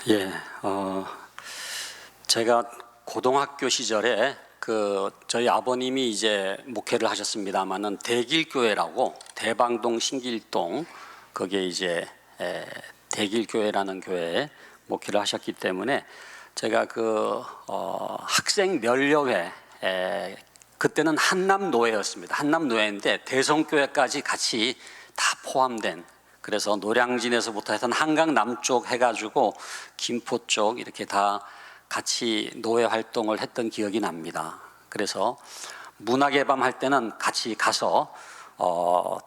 예, 제가 고등학교 시절에 저희 아버님이 이제 목회를 하셨습니다만은 대길교회라고 대방동 신길동 거기에 이제 대길교회라는 교회에 목회를 하셨기 때문에 제가 학생 면려회 그때는 한남노회였습니다. 한남노회인데 대성교회까지 같이 다 포함된, 그래서 노량진에서부터 해서 한강 남쪽 해가지고 김포 쪽 이렇게 다 같이 노회 활동을 했던 기억이 납니다. 그래서 문화개방 할 때는 같이 가서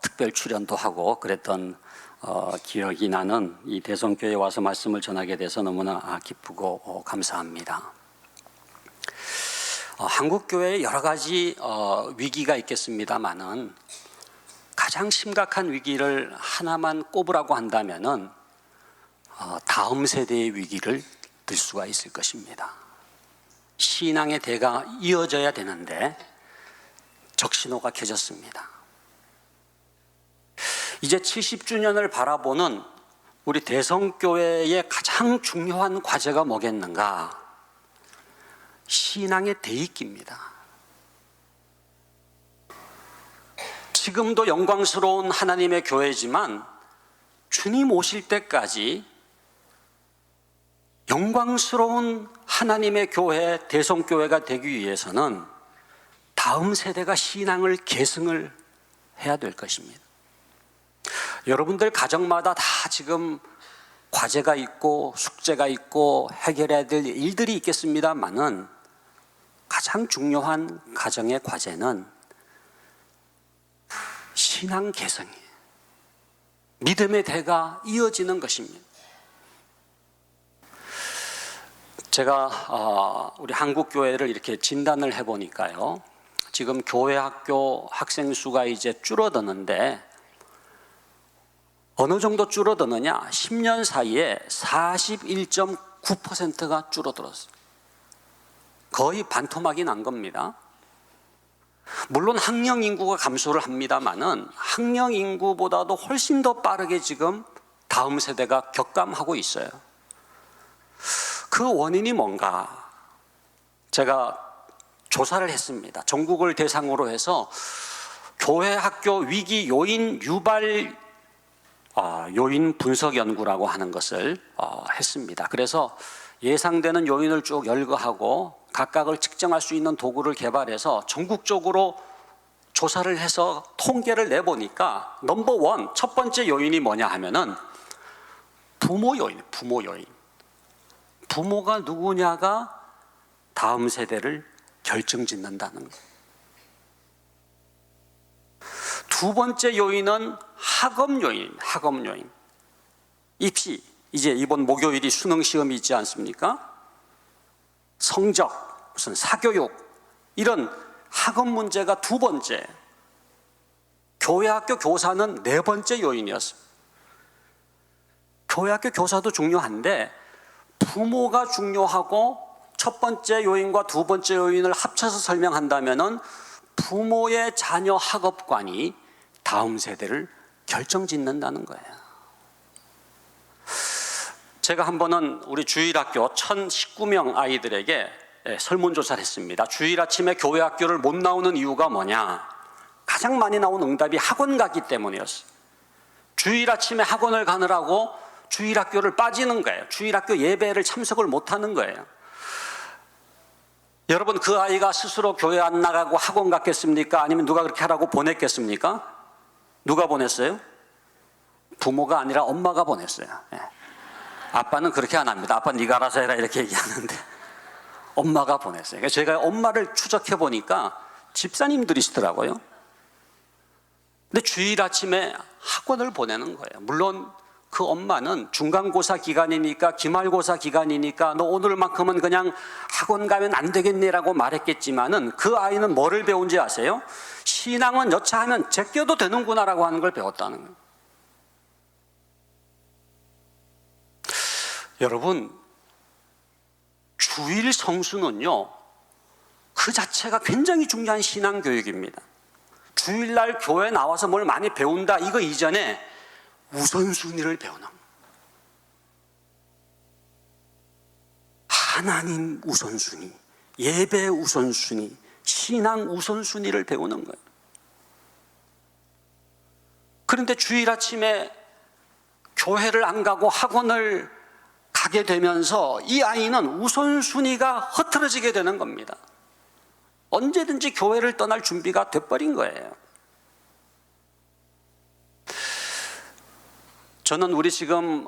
특별 출연도 하고 그랬던 기억이 나는 이 대성교회에 와서 말씀을 전하게 돼서 너무나 기쁘고 감사합니다. 한국교회에 여러 가지 위기가 있겠습니다만은 가장 심각한 위기를 하나만 꼽으라고 한다면은 다음 세대의 위기를 들 수가 있을 것입니다. 신앙의 대가 이어져야 되는데 적신호가 켜졌습니다. 이제 70주년을 바라보는 우리 대성교회의 가장 중요한 과제가 뭐겠는가? 신앙의 대입기입니다. 지금도 영광스러운 하나님의 교회지만 주님 오실 때까지 영광스러운 하나님의 교회, 대성교회가 되기 위해서는 다음 세대가 신앙을 계승을 해야 될 것입니다. 여러분들 가정마다 다 지금 과제가 있고 숙제가 있고 해결해야 될 일들이 있겠습니다만은 가장 중요한 가정의 과제는 신앙 개성이에요. 믿음의 대가 이어지는 것입니다. 제가 우리 한국교회를 이렇게 진단을 해보니까요, 지금 교회 학교 학생 수가 이제 줄어드는데 어느 정도 줄어드느냐? 10년 사이에 41.9%가 줄어들었어요. 거의 반토막이 난 겁니다. 물론 학령 인구가 감소를 합니다만은 학령 인구보다도 훨씬 더 빠르게 지금 다음 세대가 격감하고 있어요. 그 원인이 뭔가? 제가 조사를 했습니다. 전국을 대상으로 해서 교회 학교 위기 요인 유발 요인 분석 연구라고 하는 것을 했습니다. 그래서 예상되는 요인을 쭉 열거하고 각각을 측정할 수 있는 도구를 개발해서 전국적으로 조사를 해서 통계를 내보니까 넘버원, 첫 번째 요인이 뭐냐 하면은 부모 요인. 부모가 누구냐가 다음 세대를 결정짓는다는 거예요. 두 번째 요인은 학업 요인. 입시, 이제 이번 목요일이 수능 시험이 있지 않습니까? 성적, 무슨 사교육, 이런 학업 문제가 두 번째. 교회 학교 교사는 네 번째 요인이었습니다. 교회 학교 교사도 중요한데 부모가 중요하고 첫 번째 요인과 두 번째 요인을 합쳐서 설명한다면은 부모의 자녀 학업관이 다음 세대를 결정짓는다는 거예요. 제가 한 번은 우리 주일학교 1019명 아이들에게 설문조사를 했습니다. 주일 아침에 교회 학교를 못 나오는 이유가 뭐냐? 가장 많이 나온 응답이 학원 가기 때문이었어요. 주일 아침에 학원을 가느라고 주일 학교를 빠지는 거예요. 주일 학교 예배를 참석을 못하는 거예요. 여러분, 그 아이가 스스로 교회 안 나가고 학원 갔겠습니까? 아니면 누가 그렇게 하라고 보냈겠습니까? 누가 보냈어요? 부모가 아니라 엄마가 보냈어요. 아빠는 그렇게 안 합니다. 아빠 네가 알아서 해라 이렇게 얘기하는데 엄마가 보냈어요. 그러니까 제가 엄마를 추적해 보니까 집사님들이시더라고요. 근데 주일 아침에 학원을 보내는 거예요. 물론 그 엄마는 중간고사 기간이니까, 기말고사 기간이니까 너 오늘만큼은 그냥 학원 가면 안 되겠네라고 말했겠지만은 그 아이는 뭐를 배운지 아세요? 신앙은 여차하면 제껴도 되는구나라고 하는 걸 배웠다는 거예요. 여러분, 주일 성수는요, 그 자체가 굉장히 중요한 신앙 교육입니다. 주일날 교회 나와서 뭘 많이 배운다, 이거 이전에 우선순위를 배우는 거예요. 하나님 우선순위, 예배 우선순위, 신앙 우선순위를 배우는 거예요. 그런데 주일 아침에 교회를 안 가고 학원을 가게 되면서 이 아이는 우선순위가 흐트러지게 되는 겁니다. 언제든지 교회를 떠날 준비가 돼버린 거예요. 저는 우리 지금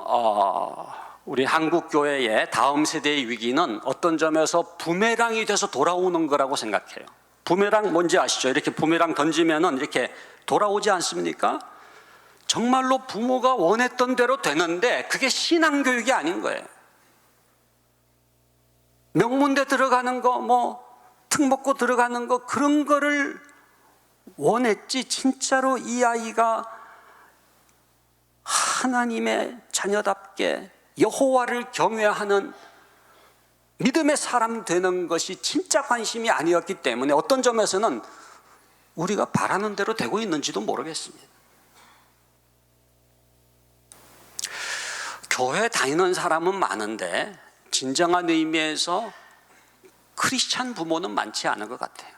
우리 한국 교회의 다음 세대의 위기는 어떤 점에서 부메랑이 돼서 돌아오는 거라고 생각해요. 부메랑 뭔지 아시죠? 이렇게 부메랑 던지면은 이렇게 돌아오지 않습니까? 정말로 부모가 원했던 대로 되는데 그게 신앙교육이 아닌 거예요. 명문대 들어가는 거, 특목고 들어가는 거, 그런 거를 원했지, 진짜로 이 아이가 하나님의 자녀답게 여호와를 경외하는 믿음의 사람 되는 것이 진짜 관심이 아니었기 때문에 어떤 점에서는 우리가 바라는 대로 되고 있는지도 모르겠습니다. 교회 다니는 사람은 많은데 진정한 의미에서 크리스찬 부모는 많지 않은 것 같아요.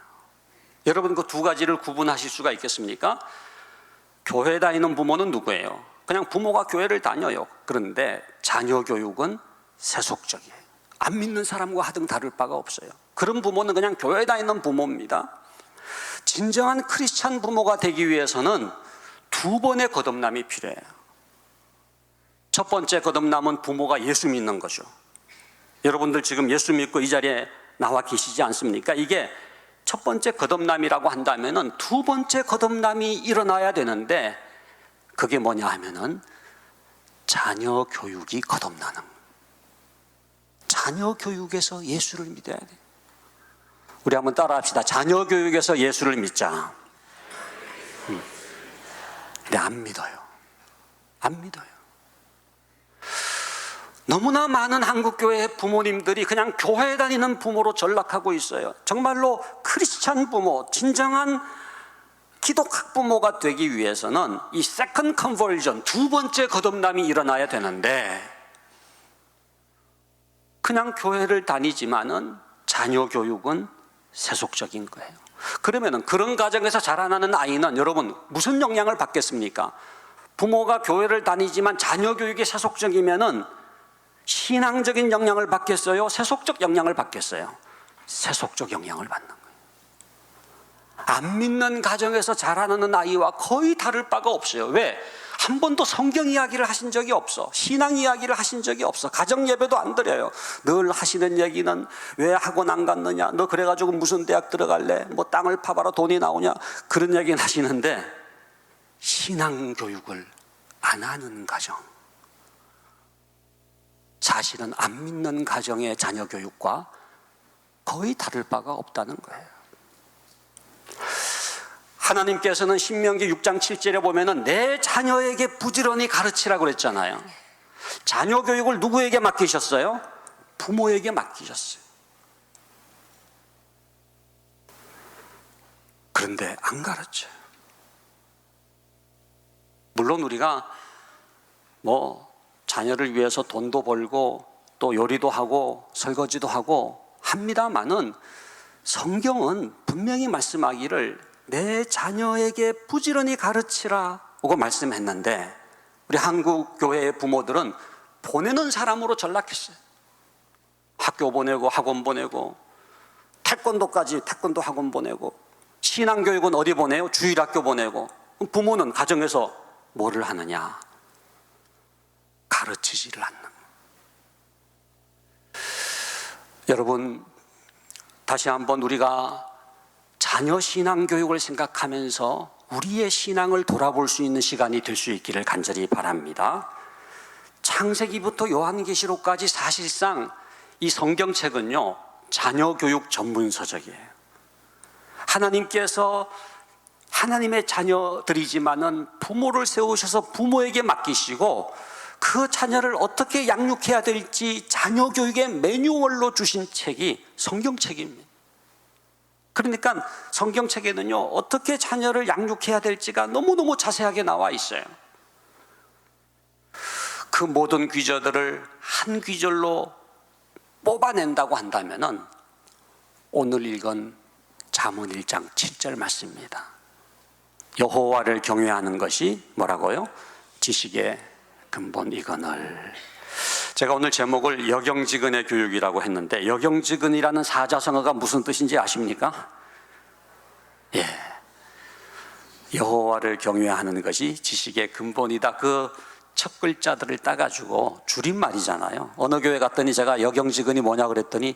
여러분, 그 두 가지를 구분하실 수가 있겠습니까? 교회 다니는 부모는 누구예요? 그냥 부모가 교회를 다녀요. 그런데 자녀 교육은 세속적이에요. 안 믿는 사람과 하등 다를 바가 없어요. 그런 부모는 그냥 교회 다니는 부모입니다. 진정한 크리스찬 부모가 되기 위해서는 두 번의 거듭남이 필요해요. 첫 번째 거듭남은 부모가 예수 믿는 거죠. 여러분들 지금 예수 믿고 이 자리에 나와 계시지 않습니까? 이게 첫 번째 거듭남이라고 한다면은 두 번째 거듭남이 일어나야 되는데 그게 뭐냐 하면은 자녀 교육이 거듭나는 거예요. 자녀 교육에서 예수를 믿어야 돼요. 우리 한번 따라 합시다. 자녀 교육에서 예수를 믿자. 근데 안 믿어요. 안 믿어요. 너무나 많은 한국교회 부모님들이 그냥 교회 다니는 부모로 전락하고 있어요. 정말로 크리스찬 부모, 진정한 기독학 부모가 되기 위해서는 이 세컨드 컨버전, 두 번째 거듭남이 일어나야 되는데 그냥 교회를 다니지만은 자녀 교육은 세속적인 거예요. 그러면은 그런 가정에서 자라나는 아이는 여러분 무슨 영향을 받겠습니까? 부모가 교회를 다니지만 자녀 교육이 세속적이면은 신앙적인 영향을 받겠어요? 세속적 영향을 받겠어요? 세속적 영향을 받는 거예요. 안 믿는 가정에서 자라나는 아이와 거의 다를 바가 없어요. 왜? 한 번도 성경 이야기를 하신 적이 없어. 신앙 이야기를 하신 적이 없어. 가정 예배도 안 드려요. 늘 하시는 얘기는 왜 학원 안 갔느냐? 너 그래가지고 무슨 대학 들어갈래? 뭐 땅을 파봐라 돈이 나오냐? 그런 얘기는 하시는데 신앙 교육을 안 하는 가정, 사실은 안 믿는 가정의 자녀 교육과 거의 다를 바가 없다는 거예요. 하나님께서는 신명기 6장 7절에 보면은 내 자녀에게 부지런히 가르치라고 그랬잖아요. 자녀 교육을 누구에게 맡기셨어요? 부모에게 맡기셨어요. 그런데 안 가르쳐요. 물론 우리가 자녀를 위해서 돈도 벌고 또 요리도 하고 설거지도 하고 합니다마는 성경은 분명히 말씀하기를 내 자녀에게 부지런히 가르치라고 말씀했는데 우리 한국 교회의 부모들은 보내는 사람으로 전락했어요. 학교 보내고 학원 보내고 태권도까지 태권도 학원 보내고 신앙교육은 어디 보내요? 주일학교 보내고 부모는 가정에서 뭐를 하느냐? 가르치지를 않는 거예요. 여러분, 다시 한번 우리가 자녀 신앙 교육을 생각하면서 우리의 신앙을 돌아볼 수 있는 시간이 될 수 있기를 간절히 바랍니다. 창세기부터 요한계시록까지 사실상 이 성경책은요, 자녀 교육 전문서적이에요. 하나님께서 하나님의 자녀들이지만은 부모를 세우셔서 부모에게 맡기시고 그 자녀를 어떻게 양육해야 될지 자녀 교육의 매뉴얼로 주신 책이 성경책입니다. 그러니까 성경책에는요, 어떻게 자녀를 양육해야 될지가 너무너무 자세하게 나와 있어요. 그 모든 귀저들을 한 귀절로 뽑아낸다고 한다면은 오늘 읽은 잠언 1장 7절 말씀입니다. 여호와를 경외하는 것이 뭐라고요? 지식의 근본이거늘. 제가 오늘 제목을 여경지근의 교육이라고 했는데, 여경지근이라는 사자성어가 무슨 뜻인지 아십니까? 예, 여호와를 경외하는 것이 지식의 근본이다. 그 첫 글자들을 따가지고 줄임말이잖아요. 어느 교회 갔더니 제가 여경지근이 뭐냐 그랬더니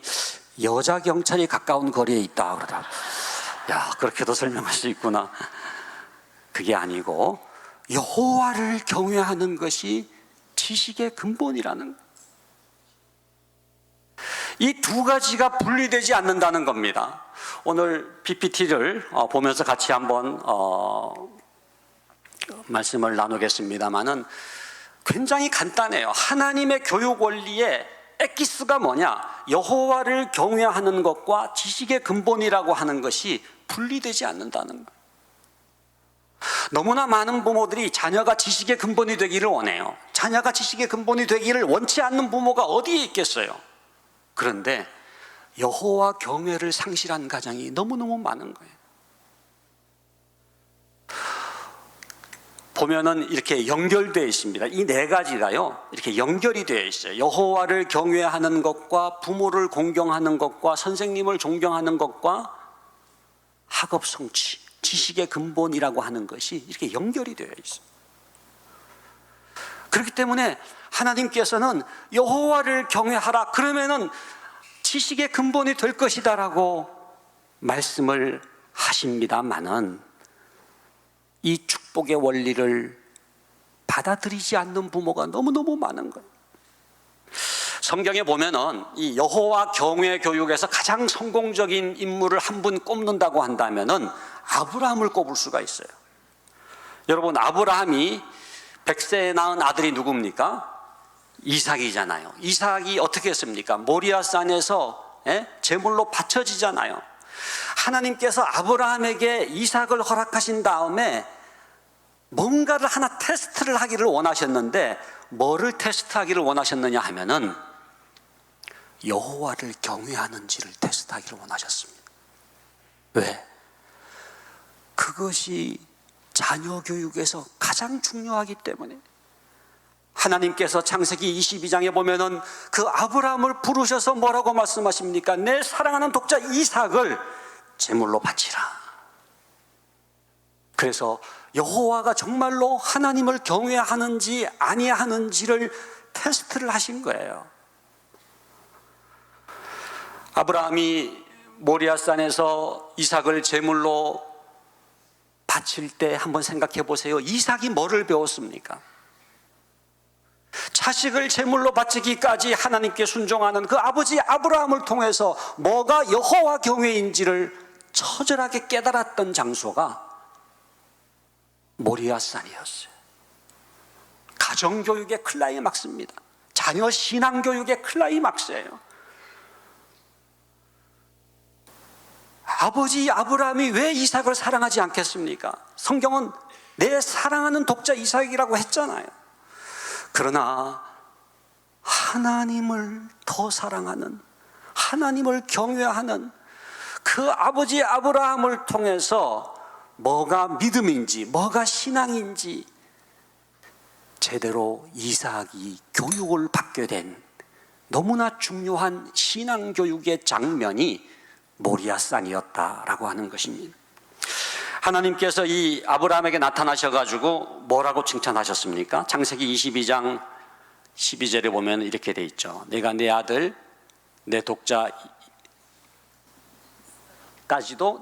여자 경찰이 가까운 거리에 있다 그러더라고요. 야, 그렇게도 설명할 수 있구나. 그게 아니고 여호와를 경외하는 것이 지식의 근본이라는, 이 두 가지가 분리되지 않는다는 겁니다. 오늘 PPT를 보면서 같이 한번 말씀을 나누겠습니다마는 굉장히 간단해요. 하나님의 교육 원리의 엑기스가 뭐냐? 여호와를 경외하는 것과 지식의 근본이라고 하는 것이 분리되지 않는다는 거예요. 너무나 많은 부모들이 자녀가 지식의 근본이 되기를 원해요. 자녀가 지식의 근본이 되기를 원치 않는 부모가 어디에 있겠어요? 그런데 여호와 경외를 상실한 가정이 너무너무 많은 거예요. 보면은 이렇게 연결되어 있습니다. 이 네 가지가요, 이렇게 연결이 되어 있어요. 여호와를 경외하는 것과 부모를 공경하는 것과 선생님을 존경하는 것과 학업 성취, 지식의 근본이라고 하는 것이 이렇게 연결이 되어 있어요. 그렇기 때문에 하나님께서는 여호와를 경외하라, 그러면은 지식의 근본이 될 것이다라고 말씀을 하십니다마는 이 축복의 원리를 받아들이지 않는 부모가 너무너무 많은 거예요. 성경에 보면은 이 여호와 경외 교육에서 가장 성공적인 인물을 한 분 꼽는다고 한다면은 아브라함을 꼽을 수가 있어요. 여러분, 아브라함이 100세에 낳은 아들이 누굽니까? 이삭이잖아요. 이삭이 어떻게 했습니까? 모리아산에서 제물로 바쳐지잖아요. 하나님께서 아브라함에게 이삭을 허락하신 다음에 뭔가를 하나 테스트를 하기를 원하셨는데, 뭐를 테스트하기를 원하셨느냐 하면은 여호와를 경외하는지를 테스트하기를 원하셨습니다. 왜? 그것이 자녀 교육에서 가장 중요하기 때문에. 하나님께서 창세기 22장에 보면은 그 아브라함을 부르셔서 뭐라고 말씀하십니까? 내 사랑하는 독자 이삭을 제물로 바치라. 그래서 여호와가 정말로 하나님을 경외하는지 아니하는지를 테스트를 하신 거예요. 아브라함이 모리아산에서 이삭을 제물로 바칠 때 한번 생각해 보세요. 이삭이 뭐를 배웠습니까? 자식을 제물로 바치기까지 하나님께 순종하는 그 아버지 아브라함을 통해서 뭐가 여호와 경외인지를 처절하게 깨달았던 장소가 모리아산이었어요. 가정교육의 클라이막스입니다. 자녀 신앙교육의 클라이막스예요. 아버지 아브라함이 왜 이삭을 사랑하지 않겠습니까? 성경은 내 사랑하는 독자 이삭이라고 했잖아요. 그러나 하나님을 더 사랑하는, 하나님을 경외하는 그 아버지 아브라함을 통해서 뭐가 믿음인지, 뭐가 신앙인지 제대로 이삭이 교육을 받게 된 너무나 중요한 신앙교육의 장면이 모리아산이었다라고 하는 것입니다. 하나님께서 이 아브라함에게 나타나셔가지고 뭐라고 칭찬하셨습니까? 창세기 22장 12절에 보면 이렇게 돼 있죠. 내가 내 아들, 내 독자까지도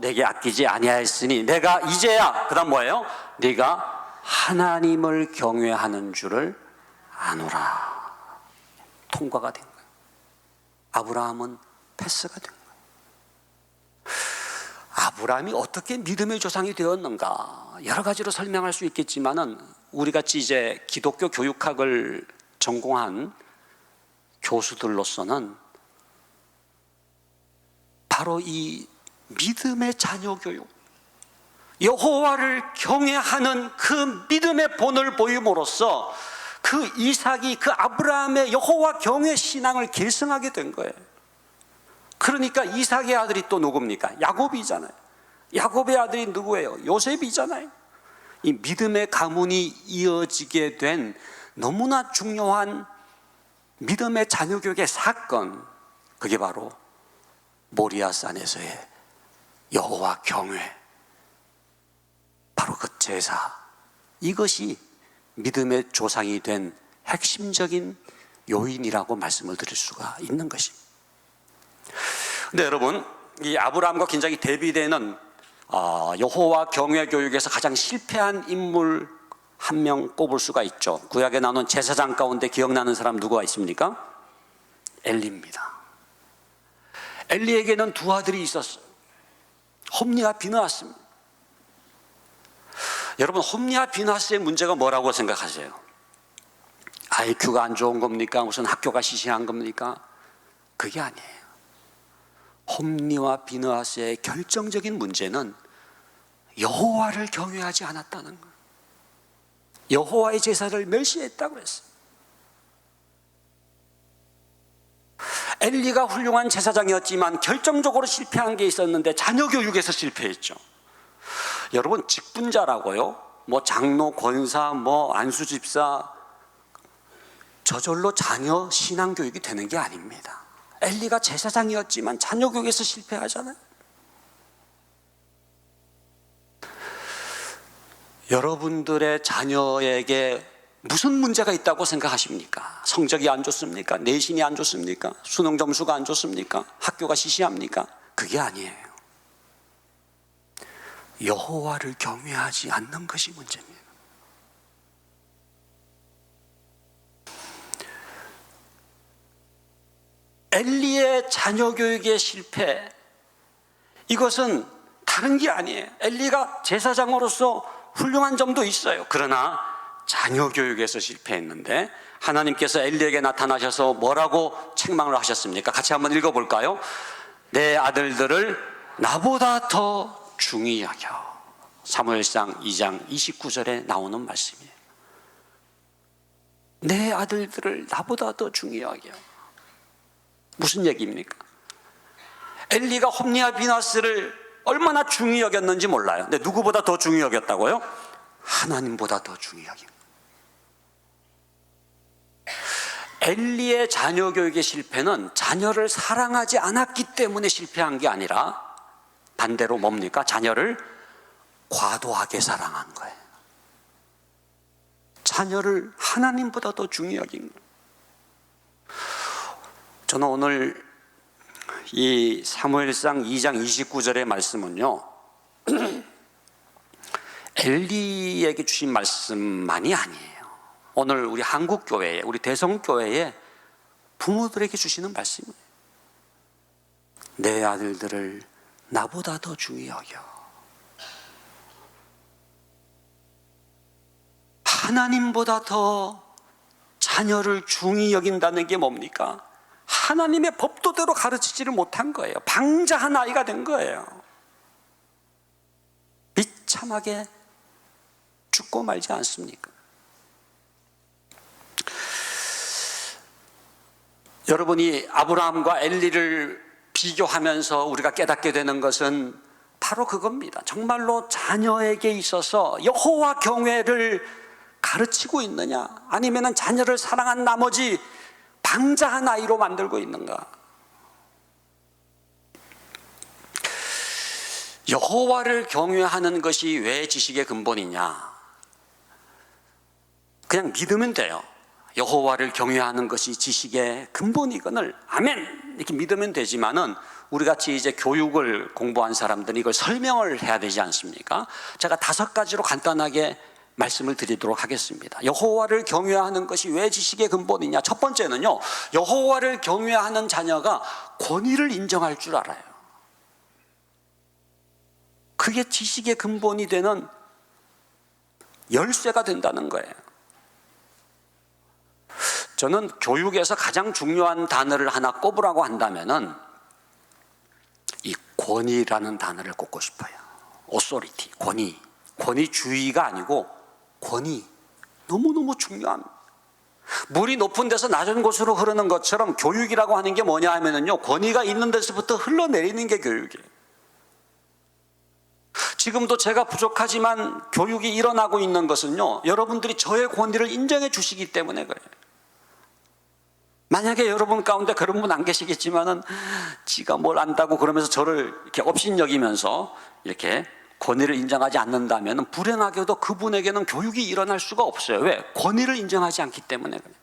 내게 아끼지 아니하였으니 내가 이제야, 그 다음 뭐예요? 네가 하나님을 경외하는 줄을 아노라. 통과가 된 거예요. 아브라함은 패스가 된 거예요. 아브라함이 어떻게 믿음의 조상이 되었는가, 여러 가지로 설명할 수 있겠지만은 우리같이 이제 기독교 교육학을 전공한 교수들로서는 바로 이 믿음의 자녀 교육, 여호와를 경외하는 그 믿음의 본을 보임으로써 그 이삭이 그 아브라함의 여호와 경외 신앙을 계승하게 된 거예요. 그러니까 이삭의 아들이 또 누굽니까? 야곱이잖아요. 야곱의 아들이 누구예요? 요셉이잖아요. 이 믿음의 가문이 이어지게 된 너무나 중요한 믿음의 자녀 교육의 사건, 그게 바로 모리아산에서의 여호와 경외, 바로 그 제사, 이것이 믿음의 조상이 된 핵심적인 요인이라고 말씀을 드릴 수가 있는 것입니다. 근데 여러분, 이 아브라함과 굉장히 대비되는 여호와 경외 교육에서 가장 실패한 인물 한 명 꼽을 수가 있죠. 구약에 나오는 제사장 가운데 기억나는 사람 누가 있습니까? 엘리입니다. 엘리에게는 두 아들이 있었어요. 홈리와 비느하스입니다. 여러분, 홈리와 비느하스의 문제가 뭐라고 생각하세요? IQ가 안 좋은 겁니까? 무슨 학교가 시시한 겁니까? 그게 아니에요. 홈리와 비느하스의 결정적인 문제는 여호와를 경외하지 않았다는 거예요. 여호와의 제사를 멸시했다고 했어요. 엘리가 훌륭한 제사장이었지만 결정적으로 실패한 게 있었는데 자녀 교육에서 실패했죠. 여러분, 직분자라고요, 뭐 장로, 권사, 뭐 안수집사, 저절로 자녀 신앙 교육이 되는 게 아닙니다. 엘리가 제사장이었지만 자녀 교육에서 실패하잖아요. 여러분들의 자녀에게 무슨 문제가 있다고 생각하십니까? 성적이 안 좋습니까? 내신이 안 좋습니까? 수능 점수가 안 좋습니까? 학교가 시시합니까? 그게 아니에요. 여호와를 경외하지 않는 것이 문제입니다. 엘리의 자녀 교육의 실패, 이것은 다른 게 아니에요. 엘리가 제사장으로서 훌륭한 점도 있어요. 그러나 자녀 교육에서 실패했는데 하나님께서 엘리에게 나타나셔서 뭐라고 책망을 하셨습니까? 같이 한번 읽어볼까요? 내 아들들을 나보다 더 중히 여겨. 사무엘상 2장 29절에 나오는 말씀이에요. 내 아들들을 나보다 더 중히 여겨. 무슨 얘기입니까? 엘리가 홈리와 비느하스를 얼마나 중히 여겼는지 몰라요. 근데 누구보다 더 중히 여겼다고요? 하나님보다 더 중히 여깁니다. 엘리의 자녀 교육의 실패는 자녀를 사랑하지 않았기 때문에 실패한 게 아니라 반대로 뭡니까? 자녀를 과도하게 사랑한 거예요. 자녀를 하나님보다 더 중히 여긴 거예요. 저는 오늘 이 사무엘상 2장 29절의 말씀은요, 엘리에게 주신 말씀만이 아니에요. 오늘 우리 한국교회에, 우리 대성교회에 부모들에게 주시는 말씀이에요. 내 아들들을 나보다 더 중히 여겨. 하나님보다 더 자녀를 중히 여긴다는 게 뭡니까? 하나님의 법도대로 가르치지를 못한 거예요. 방자한 아이가 된 거예요. 비참하게 죽고 말지 않습니까? 여러분이 아브라함과 엘리를 비교하면서 우리가 깨닫게 되는 것은 바로 그겁니다. 정말로 자녀에게 있어서 여호와 경외를 가르치고 있느냐, 아니면 자녀를 사랑한 나머지 방자한 아이로 만들고 있는가? 여호와를 경외하는 것이 왜 지식의 근본이냐? 그냥 믿으면 돼요. 여호와를 경외하는 것이 지식의 근본이거늘 아멘 이렇게 믿으면 되지만은, 우리 같이 이제 교육을 공부한 사람들이 이걸 설명을 해야 되지 않습니까? 제가 5가지로 간단하게 말씀을 드리도록 하겠습니다. 여호와를 경외하는 것이 왜 지식의 근본이냐? 첫 번째는요, 여호와를 경외하는 자녀가 권위를 인정할 줄 알아요. 그게 지식의 근본이 되는 열쇠가 된다는 거예요. 저는 교육에서 가장 중요한 단어를 하나 꼽으라고 한다면은 이 권위라는 단어를 꼽고 싶어요. authority, 권위. 권위주의가 아니고 권위. 너무너무 중요합니다. 물이 높은 데서 낮은 곳으로 흐르는 것처럼 교육이라고 하는 게 뭐냐 하면은요, 권위가 있는 데서부터 흘러내리는 게 교육이에요. 지금도 제가 부족하지만 교육이 일어나고 있는 것은요, 여러분들이 저의 권위를 인정해 주시기 때문에 그래요. 만약에 여러분 가운데 그런 분 안 계시겠지만은 지가 뭘 안다고 그러면서 저를 이렇게 업신여기면서 이렇게 권위를 인정하지 않는다면 불행하게도 그분에게는 교육이 일어날 수가 없어요. 왜? 권위를 인정하지 않기 때문에 그래요.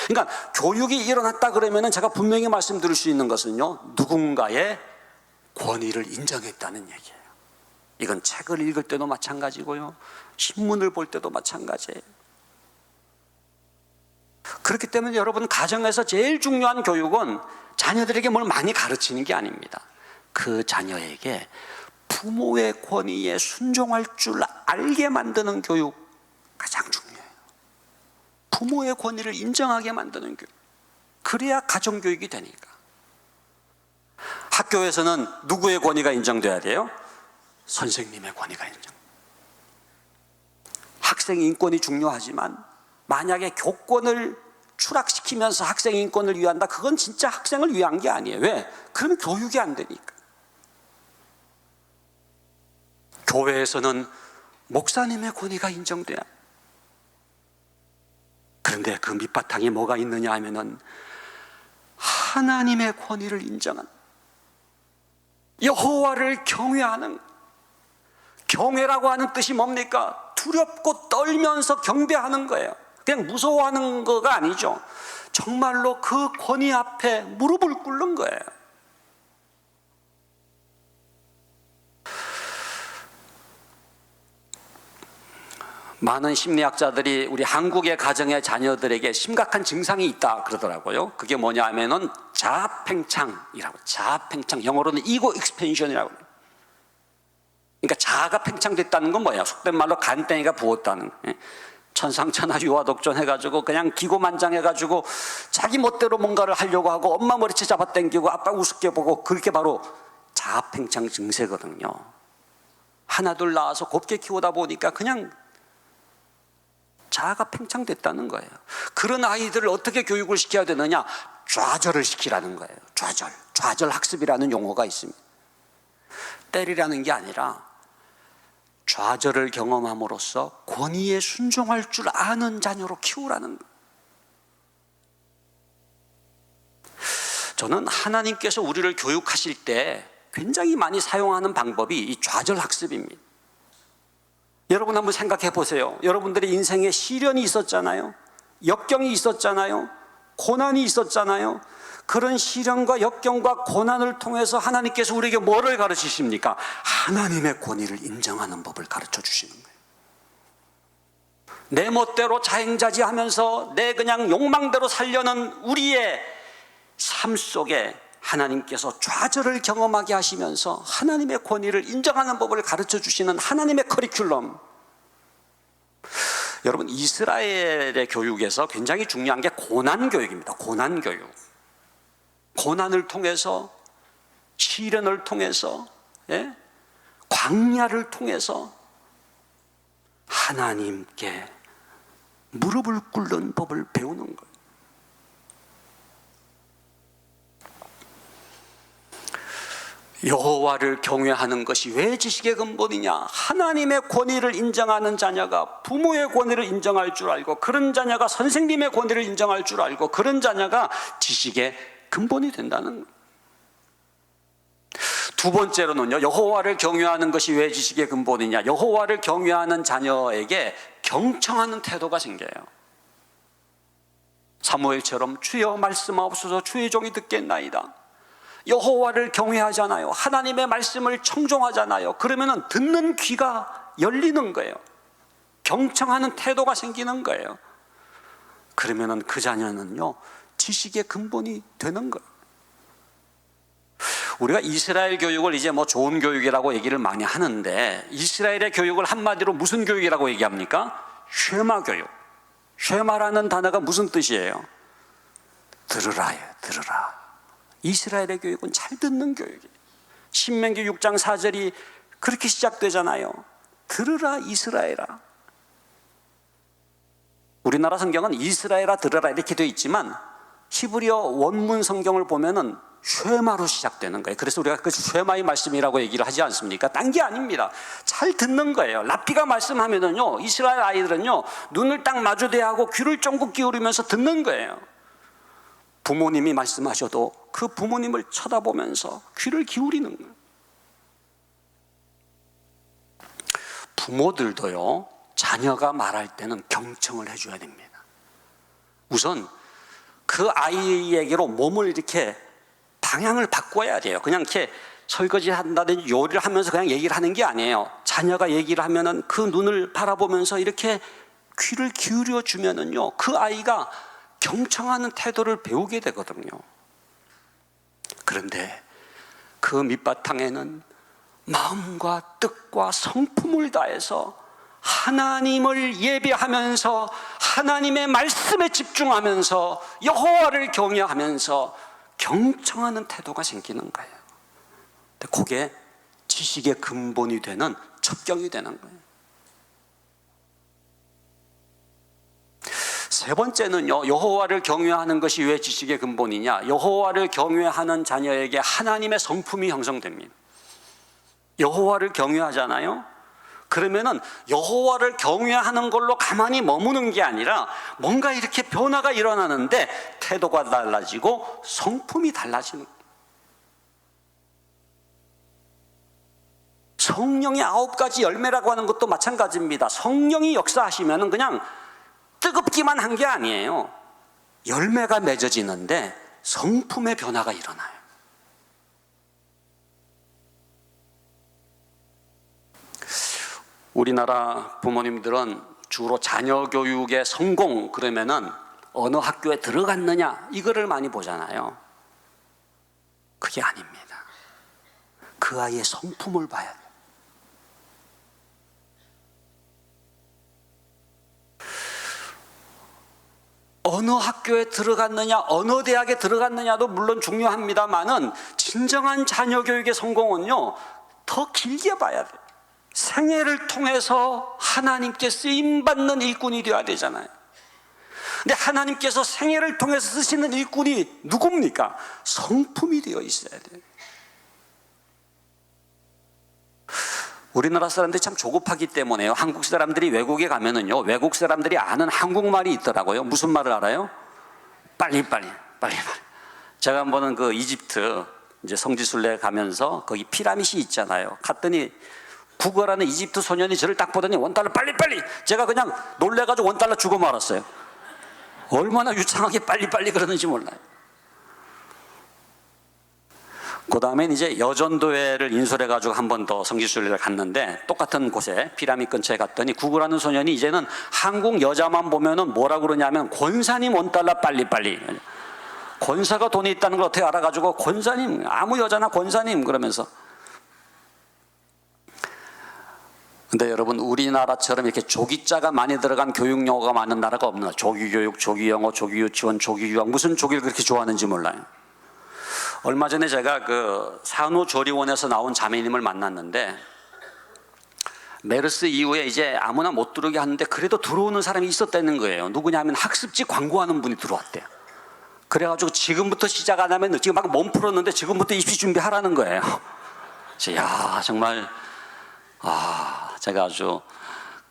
그러니까 교육이 일어났다 그러면은 제가 분명히 말씀드릴 수 있는 것은요, 누군가의 권위를 인정했다는 얘기예요. 이건 책을 읽을 때도 마찬가지고요, 신문을 볼 때도 마찬가지예요. 그렇기 때문에 여러분, 가정에서 제일 중요한 교육은 자녀들에게 뭘 많이 가르치는 게 아닙니다. 그 자녀에게 부모의 권위에 순종할 줄 알게 만드는 교육, 가장 중요해요. 부모의 권위를 인정하게 만드는 교육. 그래야 가정교육이 되니까. 학교에서는 누구의 권위가 인정돼야 돼요? 선생님의 권위가 인정. 학생 인권이 중요하지만 만약에 교권을 추락시키면서 학생 인권을 위한다, 그건 진짜 학생을 위한 게 아니에요. 왜? 그러면 교육이 안 되니까. 교회에서는 목사님의 권위가 인정돼야. 그런데 그 밑바탕에 뭐가 있느냐 하면은 하나님의 권위를 인정한, 여호와를 경외하는. 경외라고 하는 뜻이 뭡니까? 두렵고 떨면서 경배하는 거예요. 그냥 무서워하는 거가 아니죠. 정말로 그 권위 앞에 무릎을 꿇는 거예요. 많은 심리학자들이 우리 한국의 가정의 자녀들에게 심각한 증상이 있다 그러더라고요. 그게 뭐냐 하면은 자아팽창이라고. 자아팽창, 영어로는 이고 익스펜션이라고. 그러니까 자아가 팽창됐다는 건 뭐야? 속된 말로 간땡이가 부었다는. 천상천하 유아독존 해가지고 그냥 기고만장해가지고 자기 멋대로 뭔가를 하려고 하고 엄마 머리채 잡아당기고 아빠 우습게 보고, 그렇게 바로 자아팽창 증세거든요. 하나둘 낳아서 곱게 키우다 보니까 그냥 자아가 팽창됐다는 거예요. 그런 아이들을 어떻게 교육을 시켜야 되느냐? 좌절을 시키라는 거예요. 좌절 학습이라는 용어가 있습니다. 때리라는 게 아니라 좌절을 경험함으로써 권위에 순종할 줄 아는 자녀로 키우라는 거예요. 저는 하나님께서 우리를 교육하실 때 굉장히 많이 사용하는 방법이 이 좌절 학습입니다. 여러분 한번 생각해 보세요. 여러분들의 인생에 시련이 있었잖아요. 역경이 있었잖아요. 고난이 있었잖아요. 그런 시련과 역경과 고난을 통해서 하나님께서 우리에게 뭐를 가르치십니까? 하나님의 권위를 인정하는 법을 가르쳐 주시는 거예요. 내 멋대로 자행자지하면서 내 그냥 욕망대로 살려는 우리의 삶 속에 하나님께서 좌절을 경험하게 하시면서 하나님의 권위를 인정하는 법을 가르쳐 주시는 하나님의 커리큘럼. 여러분, 이스라엘의 교육에서 굉장히 중요한 게 고난교육입니다. 고난교육. 고난을 통해서, 시련을 통해서, 광야를 통해서 하나님께 무릎을 꿇는 법을 배우는 거예요. 여호와를 경외하는 것이 왜 지식의 근본이냐? 하나님의 권위를 인정하는 자녀가 부모의 권위를 인정할 줄 알고, 그런 자녀가 선생님의 권위를 인정할 줄 알고, 그런 자녀가 지식의 근본이 된다는 거예요. 두 번째로는요, 여호와를 경외하는 것이 왜 지식의 근본이냐? 여호와를 경외하는 자녀에게 경청하는 태도가 생겨요. 사무엘처럼 주여 말씀하옵소서, 주의 종이 듣겠나이다. 여호와를 경외하잖아요. 하나님의 말씀을 청종하잖아요. 그러면은 듣는 귀가 열리는 거예요. 경청하는 태도가 생기는 거예요. 그러면은 그 자녀는요, 지식의 근본이 되는 거예요. 우리가 이스라엘 교육을 이제 뭐 좋은 교육이라고 얘기를 많이 하는데, 이스라엘의 교육을 한마디로 무슨 교육이라고 얘기합니까? 쉐마 교육. 쉐마라는 단어가 무슨 뜻이에요? 들으라예요. 들으라. 이스라엘의 교육은 잘 듣는 교육이에요. 신명기 6장 4절이 그렇게 시작되잖아요. 들으라 이스라엘아. 우리나라 성경은 이스라엘아 들으라 이렇게 되어 있지만 히브리어 원문 성경을 보면은 쉐마로 시작되는 거예요. 그래서 우리가 그 쉐마의 말씀이라고 얘기를 하지 않습니까? 딴 게 아닙니다. 잘 듣는 거예요. 랍비가 말씀하면은요, 이스라엘 아이들은요, 눈을 딱 마주대야 하고 귀를 쫑긋 기울이면서 듣는 거예요. 부모님이 말씀하셔도 그 부모님을 쳐다보면서 귀를 기울이는 거예요. 부모들도요, 자녀가 말할 때는 경청을 해줘야 됩니다. 우선 그 아이에게로 몸을 이렇게 방향을 바꿔야 돼요. 그냥 이렇게 설거지 한다든지 요리를 하면서 그냥 얘기를 하는 게 아니에요. 자녀가 얘기를 하면은 그 눈을 바라보면서 이렇게 귀를 기울여 주면은요, 그 아이가 경청하는 태도를 배우게 되거든요. 그런데 그 밑바탕에는 마음과 뜻과 성품을 다해서 하나님을 예배하면서 하나님의 말씀에 집중하면서 여호와를 경외하면서 경청하는 태도가 생기는 거예요. 그게 지식의 근본이 되는 첩경이 되는 거예요. 세 번째는요, 여호와를 경외하는 것이 왜 지식의 근본이냐? 여호와를 경외하는 자녀에게 하나님의 성품이 형성됩니다. 여호와를 경외하잖아요. 그러면은 여호와를 경외하는 걸로 가만히 머무는 게 아니라 뭔가 이렇게 변화가 일어나는데 태도가 달라지고 성품이 달라지는 거예요. 성령의 9가지 열매라고 하는 것도 마찬가지입니다. 성령이 역사하시면은 그냥 뜨겁기만 한 게 아니에요. 열매가 맺어지는데 성품의 변화가 일어나요. 우리나라 부모님들은 주로 자녀 교육의 성공 그러면은 어느 학교에 들어갔느냐 이거를 많이 보잖아요. 그게 아닙니다. 그 아이의 성품을 봐야 돼요. 어느 학교에 들어갔느냐, 어느 대학에 들어갔느냐도 물론 중요합니다만은 진정한 자녀 교육의 성공은요, 더 길게 봐야 돼요. 생애를 통해서 하나님께 쓰임받는 일꾼이 되어야 되잖아요. 근데 하나님께서 생애를 통해서 쓰시는 일꾼이 누굽니까? 성품이 되어 있어야 돼요. 우리나라 사람들이 참 조급하기 때문에요. 한국 사람들이 외국에 가면은요, 외국 사람들이 아는 한국말이 있더라고요. 무슨 말을 알아요? 빨리빨리. 제가 한 번은 그 이집트 이제 성지순례 가면서 거기 피라밋이 있잖아요. 갔더니 구걸하는 이집트 소년이 저를 딱 보더니 $1 빨리빨리. 제가 그냥 놀래가지고 $1 주고 말았어요. 얼마나 유창하게 빨리빨리 그러는지 몰라요. 그 다음엔 이제 여전도회를 인솔해가지고 한 번 더 성지순례를 갔는데 똑같은 곳에 피라밋 근처에 갔더니 구걸하는 소년이 이제는 한국 여자만 보면은 뭐라 그러냐면 권사님 $1 빨리빨리. 권사가 돈이 있다는 걸 어떻게 알아가지고 권사님, 아무 여자나 권사님 그러면서. 근데 여러분, 우리나라처럼 이렇게 조기자가 많이 들어간 교육 용어가 많은 나라가 없나? 조기교육, 조기영어, 조기유치원, 조기유학, 무슨 조기를 그렇게 좋아하는지 몰라요. 얼마 전에 제가 그 산후조리원에서 나온 자매님을 만났는데 메르스 이후에 이제 아무나 못 들어오게 하는데 그래도 들어오는 사람이 있었다는 거예요. 누구냐 하면 학습지 광고하는 분이 들어왔대요. 그래가지고 지금부터 시작 안 하면 지금 막 몸 풀었는데 지금부터 입시 준비하라는 거예요. 야, 정말 제가 아주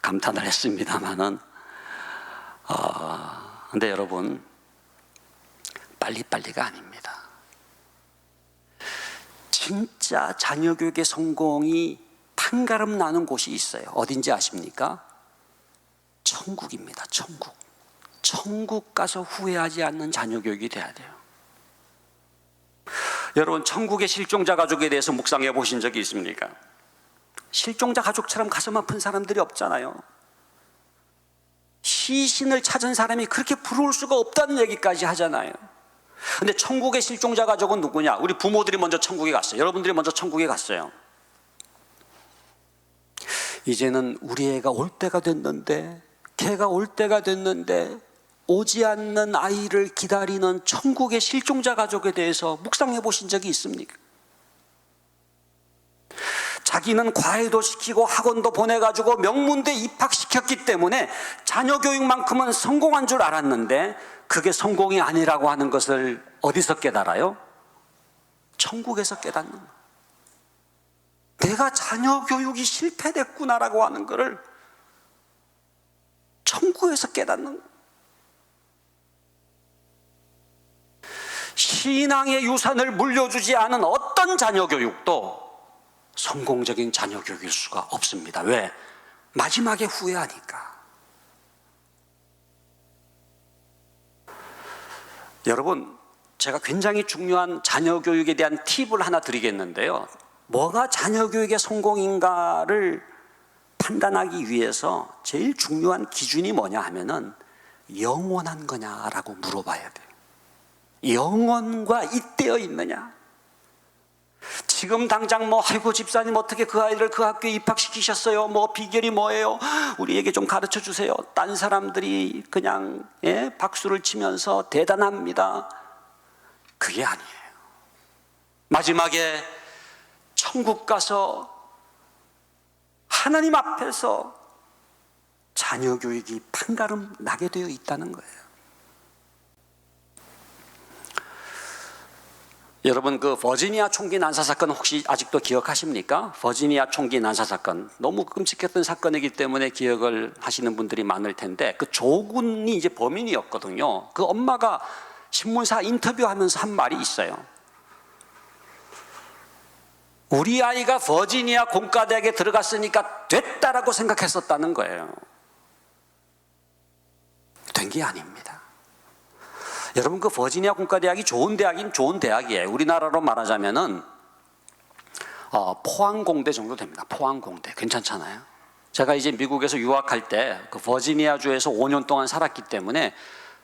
감탄을 했습니다만은 근데 여러분, 빨리빨리가 아닙니다. 진짜 자녀 교육의 성공이 판가름 나는 곳이 있어요. 어딘지 아십니까? 천국입니다. 천국. 천국 가서 후회하지 않는 자녀 교육이 돼야 돼요. 여러분, 천국의 실종자 가족에 대해서 묵상해 보신 적이 있습니까? 실종자 가족처럼 가슴 아픈 사람들이 없잖아요. 시신을 찾은 사람이 그렇게 부러울 수가 없다는 얘기까지 하잖아요. 근데 천국의 실종자 가족은 누구냐? 우리 부모들이 먼저 천국에 갔어요. 여러분들이 먼저 천국에 갔어요. 이제는 우리 애가 올 때가 됐는데, 걔가 올 때가 됐는데 오지 않는 아이를 기다리는 천국의 실종자 가족에 대해서 묵상해 보신 적이 있습니까? 자기는 과외도 시키고 학원도 보내가지고 명문대 입학시켰기 때문에 자녀 교육만큼은 성공한 줄 알았는데 그게 성공이 아니라고 하는 것을 어디서 깨달아요? 천국에서 깨닫는 거예요. 내가 자녀 교육이 실패됐구나라고 하는 것을 천국에서 깨닫는 거예요. 신앙의 유산을 물려주지 않은 어떤 자녀 교육도 성공적인 자녀 교육일 수가 없습니다. 왜? 마지막에 후회하니까. 여러분, 제가 굉장히 중요한 자녀 교육에 대한 팁을 하나 드리겠는데요. 뭐가 자녀 교육의 성공인가를 판단하기 위해서 제일 중요한 기준이 뭐냐 하면은 영원한 거냐라고 물어봐야 돼요. 영원과 잇대어 있느냐. 지금 당장 아이고 집사님 어떻게 그 아이를 그 학교에 입학시키셨어요? 비결이 뭐예요? 우리에게 좀 가르쳐 주세요. 딴 사람들이 그냥 박수를 치면서 대단합니다. 그게 아니에요. 마지막에 천국 가서 하나님 앞에서 자녀 교육이 판가름 나게 되어 있다는 거예요. 여러분, 그 버지니아 총기 난사 사건 혹시 아직도 기억하십니까? 버지니아 총기 난사 사건, 너무 끔찍했던 사건이기 때문에 기억을 하시는 분들이 많을 텐데, 그 조군이 이제 범인이었거든요. 그 엄마가 신문사 인터뷰하면서 한 말이 있어요. 우리 아이가 버지니아 공과대학에 들어갔으니까 됐다라고 생각했었다는 거예요. 된 게 아닙니다. 여러분, 그 버지니아 공과대학이 좋은 대학인 좋은 대학이에요. 우리나라로 말하자면은 포항공대 정도 됩니다. 포항공대 괜찮잖아요. 제가 이제 미국에서 유학할 때 그 버지니아주에서 5년 동안 살았기 때문에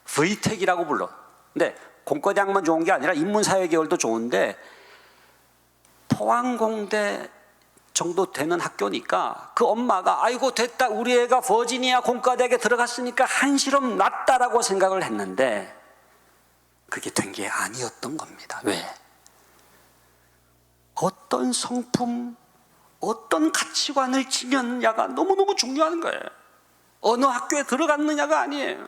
VTEC이라고 불러. 근데 공과대학만 좋은 게 아니라 인문사회계열도 좋은데 포항공대 정도 되는 학교니까 그 엄마가 아이고 됐다, 우리 애가 버지니아 공과대학에 들어갔으니까 한시름 났다라고 생각을 했는데 그게 된 게 아니었던 겁니다. 왜? 어떤 성품, 어떤 가치관을 지녔느냐가 너무너무 중요한 거예요. 어느 학교에 들어갔느냐가 아니에요.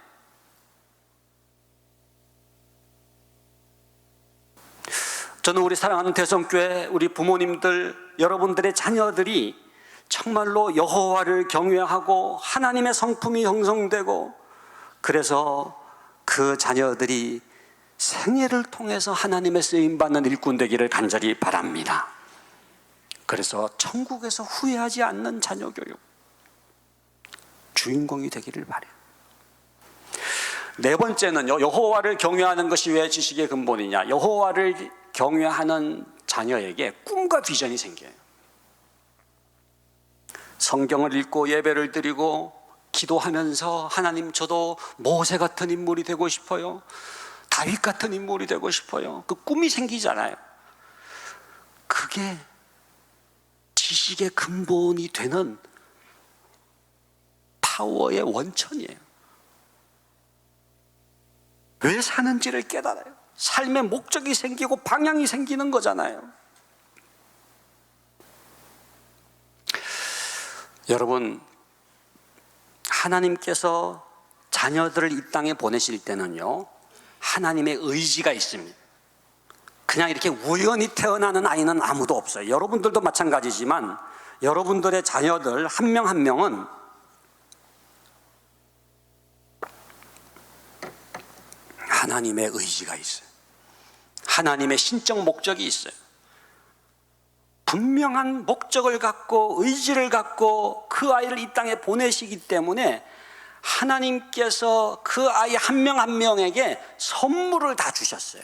저는 우리 사랑하는 대성교회 우리 부모님들, 여러분들의 자녀들이 정말로 여호와를 경외하고 하나님의 성품이 형성되고, 그래서 그 자녀들이 생애를 통해서 하나님의 쓰임받는 일꾼 되기를 간절히 바랍니다. 그래서 천국에서 후회하지 않는 자녀 교육, 주인공이 되기를 바래요. 네 번째는요, 여호와를 경외하는 것이 왜 지식의 근본이냐. 여호와를 경외하는 자녀에게 꿈과 비전이 생겨요. 성경을 읽고 예배를 드리고 기도하면서 하나님, 저도 모세 같은 인물이 되고 싶어요. 다윗 같은 인물이 되고 싶어요. 그 꿈이 생기잖아요. 그게 지식의 근본이 되는 파워의 원천이에요. 왜 사는지를 깨달아요. 삶의 목적이 생기고 방향이 생기는 거잖아요. 여러분, 하나님께서 자녀들을 이 땅에 보내실 때는요, 하나님의 의지가 있습니다. 그냥 이렇게 우연히 태어나는 아이는 아무도 없어요. 여러분들도 마찬가지지만 여러분들의 자녀들 한 명 한 명은 하나님의 의지가 있어요. 하나님의 신적 목적이 있어요. 분명한 목적을 갖고 의지를 갖고 그 아이를 이 땅에 보내시기 때문에 하나님께서 그 아이 한 명 한 명에게 선물을 다 주셨어요.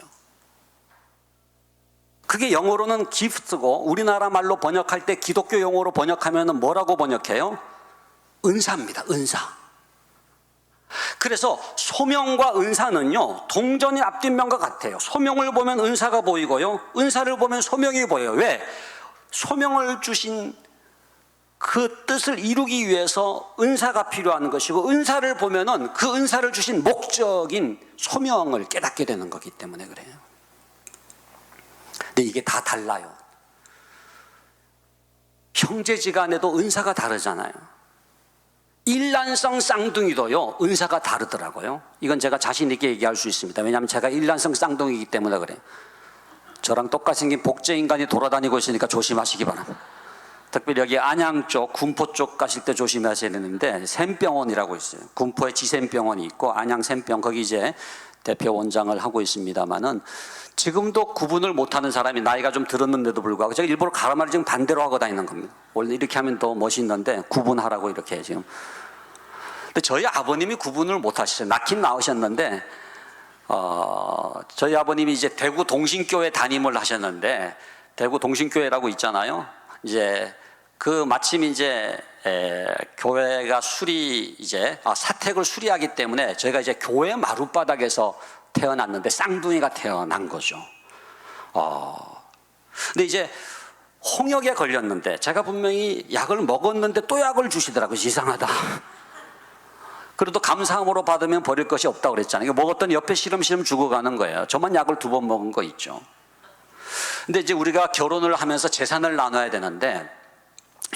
그게 영어로는 기프트고, 우리나라 말로 번역할 때 기독교 용어로 번역하면 뭐라고 번역해요? 은사입니다. 은사. 그래서 소명과 은사는요, 동전이 앞뒷면과 같아요. 소명을 보면 은사가 보이고요, 은사를 보면 소명이 보여요. 왜? 소명을 주신 그 뜻을 이루기 위해서 은사가 필요한 것이고, 은사를 보면은 그 은사를 주신 목적인 소명을 깨닫게 되는 거기 때문에 그래요. 근데 이게 다 달라요. 형제지간에도 은사가 다르잖아요. 일란성 쌍둥이도요 은사가 다르더라고요. 이건 제가 자신 있게 얘기할 수 있습니다. 왜냐하면 제가 일란성 쌍둥이이기 때문에 그래요. 저랑 똑같이 생긴 복제인간이 돌아다니고 있으니까 조심하시기 바랍니다. 특별히 여기 안양 쪽, 군포 쪽 가실 때 조심하셔야 되는데 샘병원이라고 있어요. 군포에 지샘병원이 있고 안양 샘병 거기 이제 대표 원장을 하고 있습니다만은 지금도 구분을 못하는 사람이 나이가 좀 들었는데도 불구하고 제가 일부러 가르마를 지금 반대로 하고 다니는 겁니다. 원래 이렇게 하면 더 멋있는데 구분하라고 이렇게 지금. 근데 저희 아버님이 구분을 못 하시죠. 낳긴 낳으셨는데 저희 아버님이 이제 대구 동신교회 담임을 하셨는데 대구 동신교회라고 있잖아요. 이제 그 마침 이제 교회가 사택을 수리하기 때문에 저희가 이제 교회 마룻바닥에서 태어났는데 쌍둥이가 태어난 거죠. 근데 이제 홍역에 걸렸는데 제가 분명히 약을 먹었는데 또 약을 주시더라고요. 이상하다. 그래도 감사함으로 받으면 버릴 것이 없다고 그랬잖아요. 먹었더니 옆에 시름시름 죽어가는 거예요. 저만 약을 2번 먹은 거 있죠. 근데 이제 우리가 결혼을 하면서 재산을 나눠야 되는데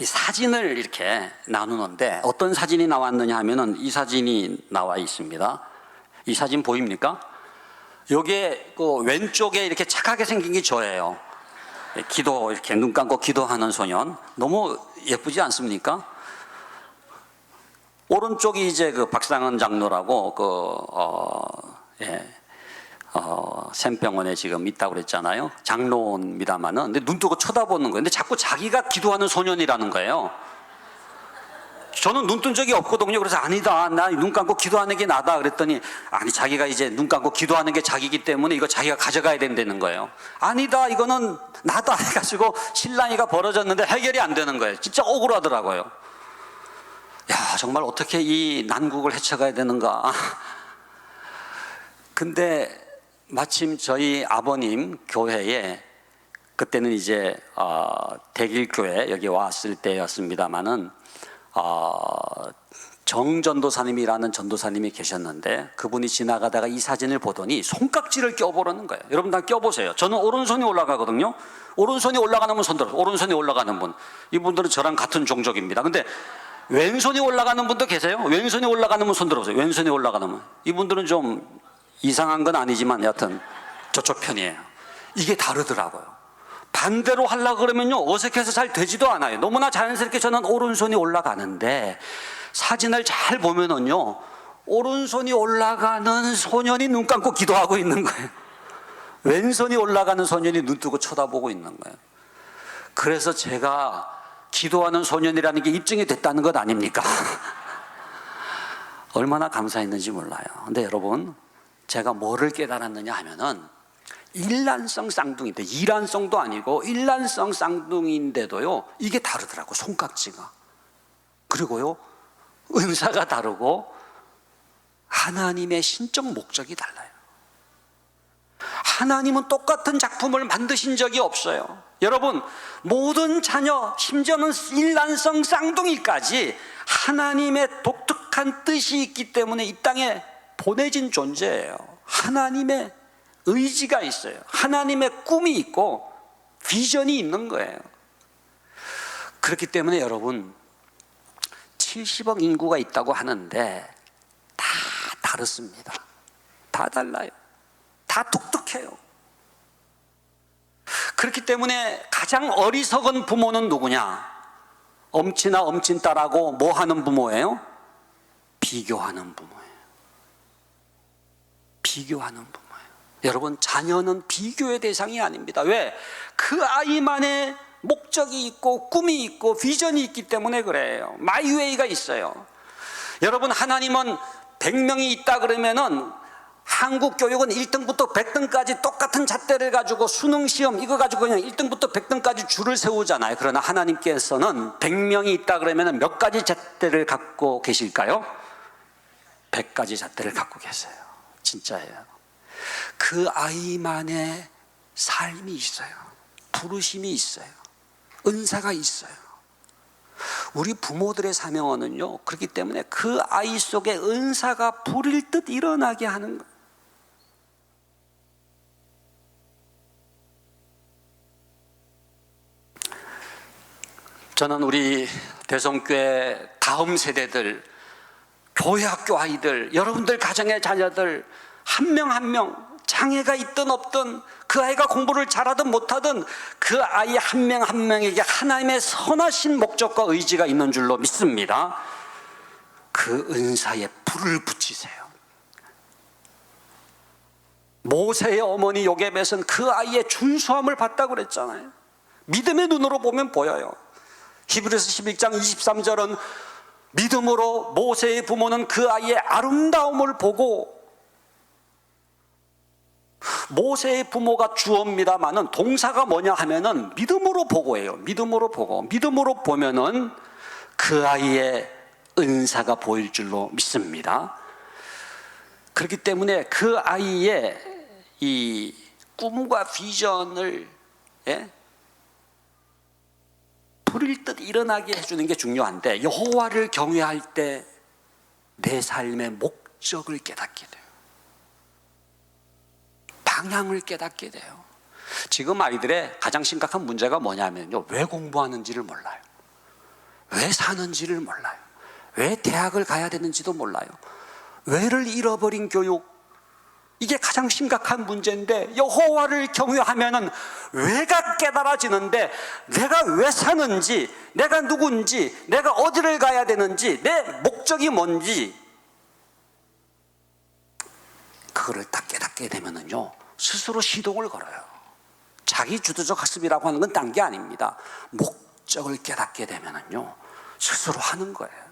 이 사진을 이렇게 나누는데 어떤 사진이 나왔느냐 하면은 이 사진이 나와 있습니다. 이 사진 보입니까? 요게 그 왼쪽에 이렇게 착하게 생긴 게 저예요. 기도 이렇게 눈 감고 기도하는 소년. 너무 예쁘지 않습니까? 오른쪽이 이제 그 박상은 장로라고 샘병원에 지금 있다고 그랬잖아요. 장로입니다만은. 근데 눈 뜨고 쳐다보는 거예요. 근데 자꾸 자기가 기도하는 소년이라는 거예요. 저는 눈 뜬 적이 없거든요. 그래서 아니다. 나 눈 감고 기도하는 게 나다. 그랬더니 아니 자기가 이제 눈 감고 기도하는 게 자기이기 때문에 이거 자기가 가져가야 된다는 거예요. 아니다. 이거는 나다 해가지고 실랑이가 벌어졌는데 해결이 안 되는 거예요. 진짜 억울하더라고요. 야, 정말 어떻게 이 난국을 헤쳐가야 되는가. 근데 마침 저희 아버님 교회에 그때는 이제 대길교회 여기 왔을 때였습니다마는 정전도사님이라는 전도사님이 계셨는데 그분이 지나가다가 이 사진을 보더니 손깍지를 껴보라는 거예요. 여러분 다 껴보세요. 저는 오른손이 올라가거든요. 오른손이 올라가는 분 손 들어요. 오른손이 올라가는 분. 이분들은 저랑 같은 종족입니다. 근데 왼손이 올라가는 분도 계세요. 왼손이 올라가는 분 손 들어보세요. 왼손이 올라가는 분. 이분들은 좀 이상한 건 아니지만 여하튼 저쪽 편이에요. 이게 다르더라고요. 반대로 하려고 그러면요 어색해서 잘 되지도 않아요. 너무나 자연스럽게 저는 오른손이 올라가는데 사진을 잘 보면은요 오른손이 올라가는 소년이 눈 감고 기도하고 있는 거예요. 왼손이 올라가는 소년이 눈 뜨고 쳐다보고 있는 거예요. 그래서 제가 기도하는 소년이라는 게 입증이 됐다는 것 아닙니까? 얼마나 감사했는지 몰라요. 근데 여러분 제가 뭐를 깨달았느냐 하면은 일란성 쌍둥이인데 이란성도 아니고 일란성 쌍둥이인데도요 이게 다르더라고. 손깍지가. 그리고요 은사가 다르고 하나님의 신적 목적이 달라요. 하나님은 똑같은 작품을 만드신 적이 없어요. 여러분 모든 자녀 심지어는 일란성 쌍둥이까지 하나님의 독특한 뜻이 있기 때문에 이 땅에 보내진 존재예요. 하나님의 의지가 있어요. 하나님의 꿈이 있고 비전이 있는 거예요. 그렇기 때문에 여러분 70억 인구가 있다고 하는데 다 다릅니다. 다 달라요. 다 독특해요. 그렇기 때문에 가장 어리석은 부모는 누구냐? 엄친아 엄친딸하고 뭐 하는 부모예요? 비교하는 부모예요. 비교하는 부모예요. 여러분 자녀는 비교의 대상이 아닙니다. 왜? 그 아이만의 목적이 있고 꿈이 있고 비전이 있기 때문에 그래요. 마이웨이가 있어요. 여러분 하나님은 100명이 있다 그러면은 한국 교육은 1등부터 100등까지 똑같은 잣대를 가지고 수능 시험 이거 가지고 그냥 1등부터 100등까지 줄을 세우잖아요. 그러나 하나님께서는 100명이 있다 그러면 몇 가지 잣대를 갖고 계실까요? 100가지 잣대를 갖고 계세요. 진짜예요. 그 아이만의 삶이 있어요. 부르심이 있어요. 은사가 있어요. 우리 부모들의 사명은요 그렇기 때문에 그 아이 속에 은사가 불일 듯 일어나게 하는 거예요. 저는 우리 대성교회 다음 세대들, 교회 학교 아이들, 여러분들 가정의 자녀들 한 명 한 명 장애가 있든 없든 그 아이가 공부를 잘하든 못하든 그 아이 한 명 한 명에게 하나님의 선하신 목적과 의지가 있는 줄로 믿습니다. 그 은사에 불을 붙이세요. 모세의 어머니 요게벳은 그 아이의 준수함을 봤다고 그랬잖아요. 믿음의 눈으로 보면 보여요. 히브리서 11장 23절은 믿음으로 모세의 부모는 그 아이의 아름다움을 보고, 모세의 부모가 주어입니다만은 동사가 뭐냐 하면은 믿음으로 보고예요. 믿음으로 보고, 믿음으로 보면은 그 아이의 은사가 보일 줄로 믿습니다. 그렇기 때문에 그 아이의 이 꿈과 비전을 불일 듯 일어나게 해주는 게 중요한데, 여호와를 경외할 때 내 삶의 목적을 깨닫게 돼요. 방향을 깨닫게 돼요. 지금 아이들의 가장 심각한 문제가 뭐냐면요, 왜 공부하는지를 몰라요. 왜 사는지를 몰라요. 왜 대학을 가야 되는지도 몰라요. 왜를 잃어버린 교육, 이게 가장 심각한 문제인데, 여호와를 경외하면은 왜가 깨달아지는데, 내가 왜 사는지, 내가 누군지, 내가 어디를 가야 되는지, 내 목적이 뭔지, 그거를 딱 깨닫게 되면은요, 스스로 시동을 걸어요. 자기 주도적 학습이라고 하는 건 딴 게 아닙니다. 목적을 깨닫게 되면은요, 스스로 하는 거예요.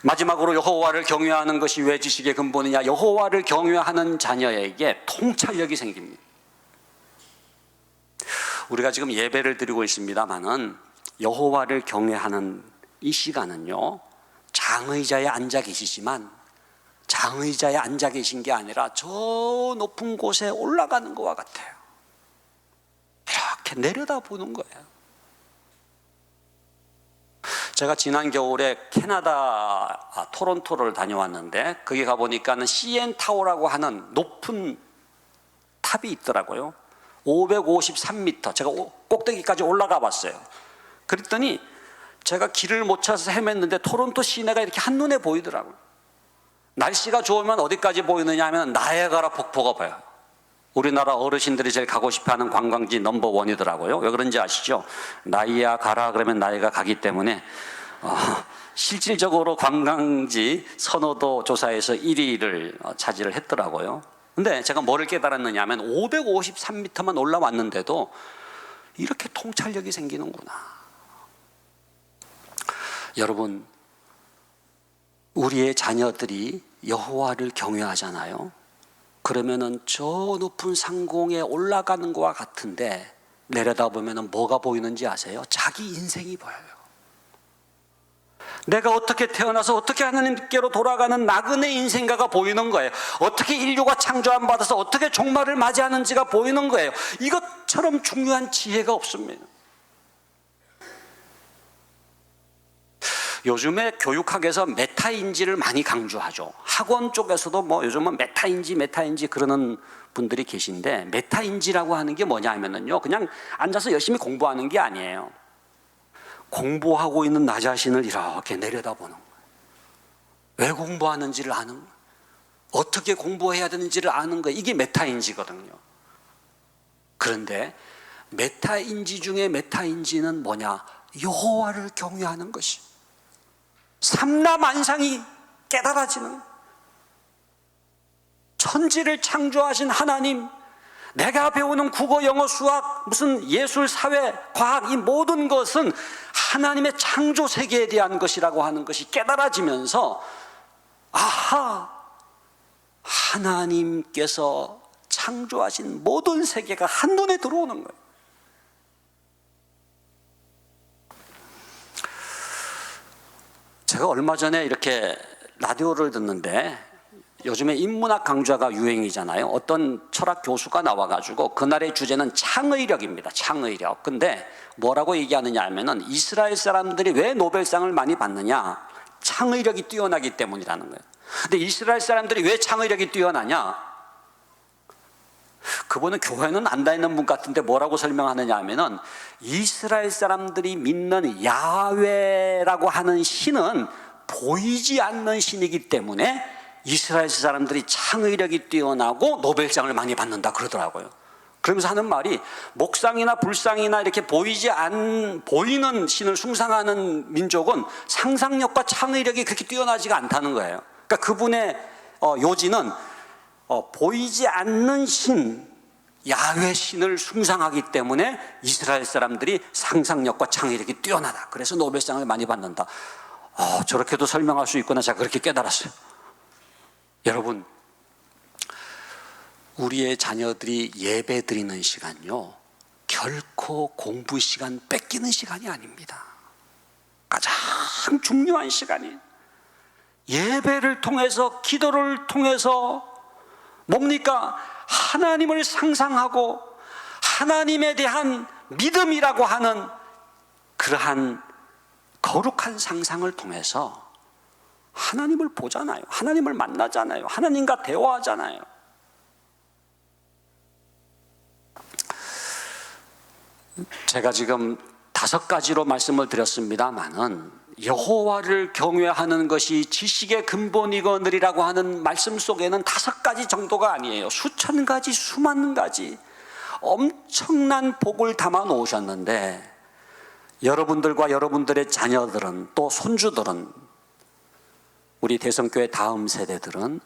마지막으로 여호와를 경외하는 것이 왜 지식의 근본이냐? 여호와를 경외하는 자녀에게 통찰력이 생깁니다. 우리가 지금 예배를 드리고 있습니다만은 여호와를 경외하는 이 시간은요, 장의자에 앉아 계시지만 장의자에 앉아 계신 게 아니라 저 높은 곳에 올라가는 것과 같아요. 이렇게 내려다보는 거예요. 제가 지난 겨울에 캐나다 토론토를 다녀왔는데, 거기 가보니까는 CN 타워라고 하는 높은 탑이 있더라고요. 553m, 제가 꼭대기까지 올라가 봤어요. 그랬더니 제가 길을 못 찾아서 헤맸는데 토론토 시내가 이렇게 한눈에 보이더라고요. 날씨가 좋으면 어디까지 보이느냐 하면 나이아가라 폭포가 보여요. 우리나라 어르신들이 제일 가고 싶어하는 관광지 넘버1이더라고요. 왜 그런지 아시죠? 나이아가라 그러면 나이가 가기 때문에 실질적으로 관광지 선호도 조사에서 1위를 차지를 했더라고요. 근데 제가 뭐를 깨달았느냐 하면 553m만 올라왔는데도 이렇게 통찰력이 생기는구나. 여러분, 우리의 자녀들이 여호와를 경외하잖아요. 그러면은 저 높은 상공에 올라가는 것과 같은데, 내려다보면은 뭐가 보이는지 아세요? 자기 인생이 보여요. 내가 어떻게 태어나서 어떻게 하나님께로 돌아가는 나그네 인생가가 보이는 거예요. 어떻게 인류가 창조함 받아서 어떻게 종말을 맞이하는지가 보이는 거예요. 이것처럼 중요한 지혜가 없습니다. 요즘에 교육학에서 메타인지를 많이 강조하죠. 학원 쪽에서도 뭐 요즘은 메타인지 그러는 분들이 계신데, 메타인지라고 하는 게 뭐냐 하면은요, 그냥 앉아서 열심히 공부하는 게 아니에요. 공부하고 있는 나 자신을 이렇게 내려다보는 거예요. 왜 공부하는지를 아는 거예요. 어떻게 공부해야 되는지를 아는 거예요. 이게 메타인지거든요. 그런데 메타인지 중에 메타인지는 뭐냐? 여호와를 경외하는 것이, 삼라만상이 깨달아지는, 천지를 창조하신 하나님, 내가 배우는 국어, 영어, 수학, 무슨 예술, 사회, 과학, 이 모든 것은 하나님의 창조 세계에 대한 것이라고 하는 것이 깨달아지면서, 아하, 하나님께서 창조하신 모든 세계가 한눈에 들어오는 거예요. 제가 얼마 전에 이렇게 라디오를 듣는데, 요즘에 인문학 강좌가 유행이잖아요. 어떤 철학 교수가 나와가지고 그날의 주제는 창의력입니다. 창의력. 근데 뭐라고 얘기하느냐 하면은, 이스라엘 사람들이 왜 노벨상을 많이 받느냐? 창의력이 뛰어나기 때문이라는 거예요. 근데 이스라엘 사람들이 왜 창의력이 뛰어나냐? 그분은 교회는 안 다니는 분 같은데 뭐라고 설명하느냐 하면은 이스라엘 사람들이 믿는 야훼라고 하는 신은 보이지 않는 신이기 때문에 이스라엘 사람들이 창의력이 뛰어나고 노벨상을 많이 받는다 그러더라고요. 그러면서 하는 말이 목상이나 불상이나 이렇게 보이는 신을 숭상하는 민족은 상상력과 창의력이 그렇게 뛰어나지가 않다는 거예요. 그러니까 그분의 요지는 보이지 않는 신, 야훼 신을 숭상하기 때문에 이스라엘 사람들이 상상력과 창의력이 뛰어나다. 그래서 노벨상을 많이 받는다. 저렇게도 설명할 수 있구나. 제가 그렇게 깨달았어요. 여러분, 우리의 자녀들이 예배 드리는 시간요, 결코 공부 시간 뺏기는 시간이 아닙니다. 가장 중요한 시간이 예배를 통해서, 기도를 통해서 뭡니까? 하나님을 상상하고 하나님에 대한 믿음이라고 하는 그러한 거룩한 상상을 통해서 하나님을 보잖아요. 하나님을 만나잖아요. 하나님과 대화하잖아요. 제가 지금 5가지로 말씀을 드렸습니다만은 여호와를 경외하는 것이 지식의 근본이거니라고 하는 말씀 속에는 5가지 정도가 아니에요. 수천 가지, 수만 가지 엄청난 복을 담아 놓으셨는데 여러분들과 여러분들의 자녀들은, 또 손주들은, 우리 대성교회 다음 세대들은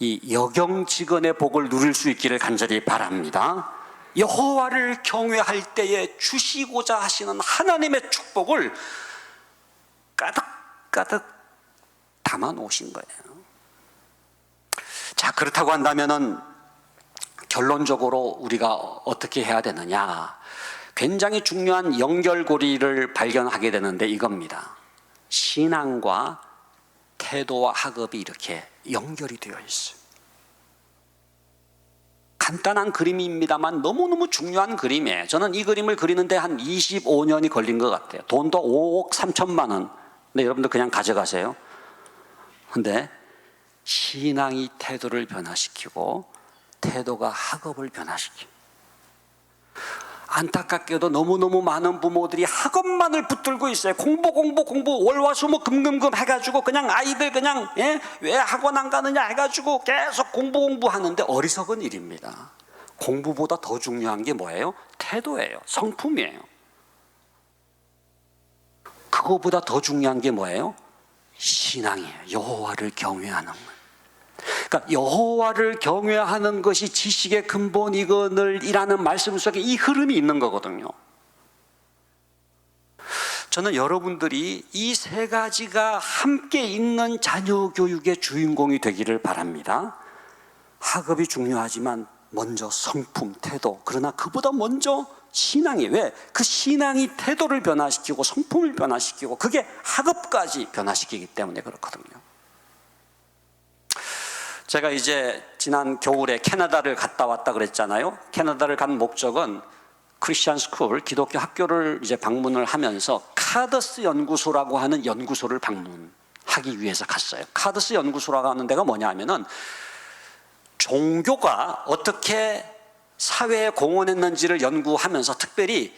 이 여경지근의 복을 누릴 수 있기를 간절히 바랍니다. 여호와를 경외할 때에 주시고자 하시는 하나님의 축복을 가득가득 담아 놓으신 거예요. 자, 그렇다고 한다면은 결론적으로 우리가 어떻게 해야 되느냐? 굉장히 중요한 연결고리를 발견하게 되는데 이겁니다. 신앙과 태도와 학업이 이렇게 연결이 되어 있어요. 간단한 그림입니다만 너무너무 중요한 그림이에요. 저는 이 그림을 그리는데 한 25년이 걸린 것 같아요. 돈도 5억 3천만 원. 근데 여러분들 그냥 가져가세요. 근데 신앙이 태도를 변화시키고 태도가 학업을 변화시켜요. 안타깝게도 너무너무 많은 부모들이 학업만을 붙들고 있어요. 공부 월화수목 금금금 해가지고 그냥 아이들 그냥 왜 학원 안 가느냐 해가지고 계속 공부하는데 어리석은 일입니다. 공부보다 더 중요한 게 뭐예요? 태도예요. 성품이에요. 그거보다 더 중요한 게 뭐예요? 신앙이에요. 여호와를 경외하는 것. 그러니까 여호와를 경외하는 것이 지식의 근본이거늘이라는 말씀 속에 이 흐름이 있는 거거든요. 저는 여러분들이 이 3가지가 함께 있는 자녀 교육의 주인공이 되기를 바랍니다. 학업이 중요하지만 먼저 성품, 태도, 그러나 그보다 먼저 신앙이, 왜? 그 신앙이 태도를 변화시키고 성품을 변화시키고 그게 학업까지 변화시키기 때문에 그렇거든요. 제가 이제 지난 겨울에 캐나다를 갔다 왔다 그랬잖아요. 캐나다를 간 목적은 크리스천 스쿨, 기독교 학교를 이제 방문을 하면서 카더스 연구소라고 하는 연구소를 방문하기 위해서 갔어요. 카더스 연구소라고 하는 데가 뭐냐 하면은 종교가 어떻게 사회에 공헌했는지를 연구하면서 특별히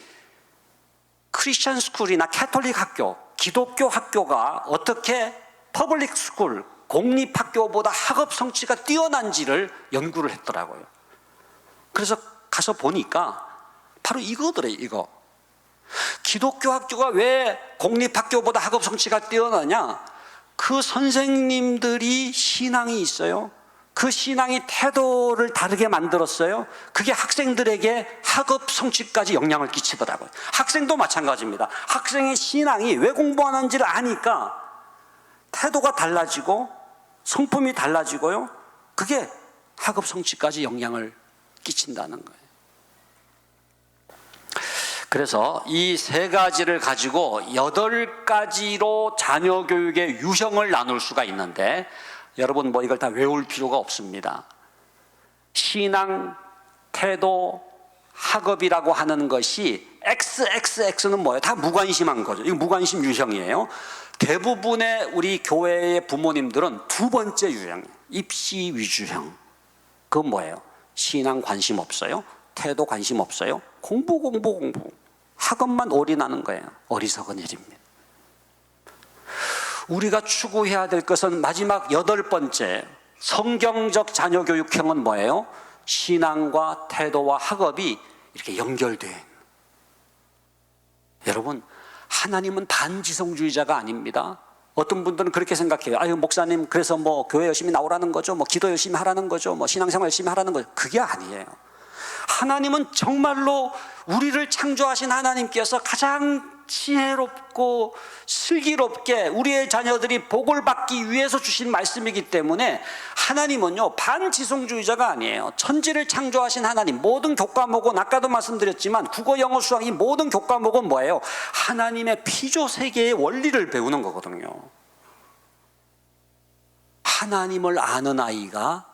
크리스천 스쿨이나 캐톨릭 학교, 기독교 학교가 어떻게 퍼블릭 스쿨, 공립학교보다 학업 성취가 뛰어난지를 연구를 했더라고요. 그래서 가서 보니까 바로 이거더래요. 이거 기독교 학교가 왜 공립학교보다 학업 성취가 뛰어나냐? 그 선생님들이 신앙이 있어요. 그 신앙이 태도를 다르게 만들었어요. 그게 학생들에게 학업 성취까지 영향을 끼치더라고요. 학생도 마찬가지입니다. 학생의 신앙이 왜 공부하는지를 아니까 태도가 달라지고 성품이 달라지고요. 그게 학업 성취까지 영향을 끼친다는 거예요. 그래서 이 3가지를 가지고 8가지로 자녀 교육의 유형을 나눌 수가 있는데 여러분 뭐 이걸 다 외울 필요가 없습니다. 신앙, 태도, 학업이라고 하는 것이 XXX는 뭐예요? 다 무관심한 거죠. 이거 무관심 유형이에요. 대부분의 우리 교회의 부모님들은 2번째 유형, 입시 위주형. 그건 뭐예요? 신앙 관심 없어요? 태도 관심 없어요? 공부. 학업만 올인하는 거예요. 어리석은 일입니다. 우리가 추구해야 될 것은 마지막 8번째, 성경적 자녀 교육형은 뭐예요? 신앙과 태도와 학업이 이렇게 연결돼요. 여러분, 하나님은 반지성주의자가 아닙니다. 어떤 분들은 그렇게 생각해요. 아유, 목사님, 그래서 뭐 교회 열심히 나오라는 거죠, 뭐 기도 열심히 하라는 거죠, 뭐 신앙생활 열심히 하라는 거죠. 그게 아니에요. 하나님은 정말로 우리를 창조하신 하나님께서 가장 지혜롭고 슬기롭게 우리의 자녀들이 복을 받기 위해서 주신 말씀이기 때문에 하나님은요, 반지성주의자가 아니에요. 천지를 창조하신 하나님, 모든 교과목은 아까도 말씀드렸지만 국어, 영어, 수학 이 모든 교과목은 뭐예요? 하나님의 피조세계의 원리를 배우는 거거든요. 하나님을 아는 아이가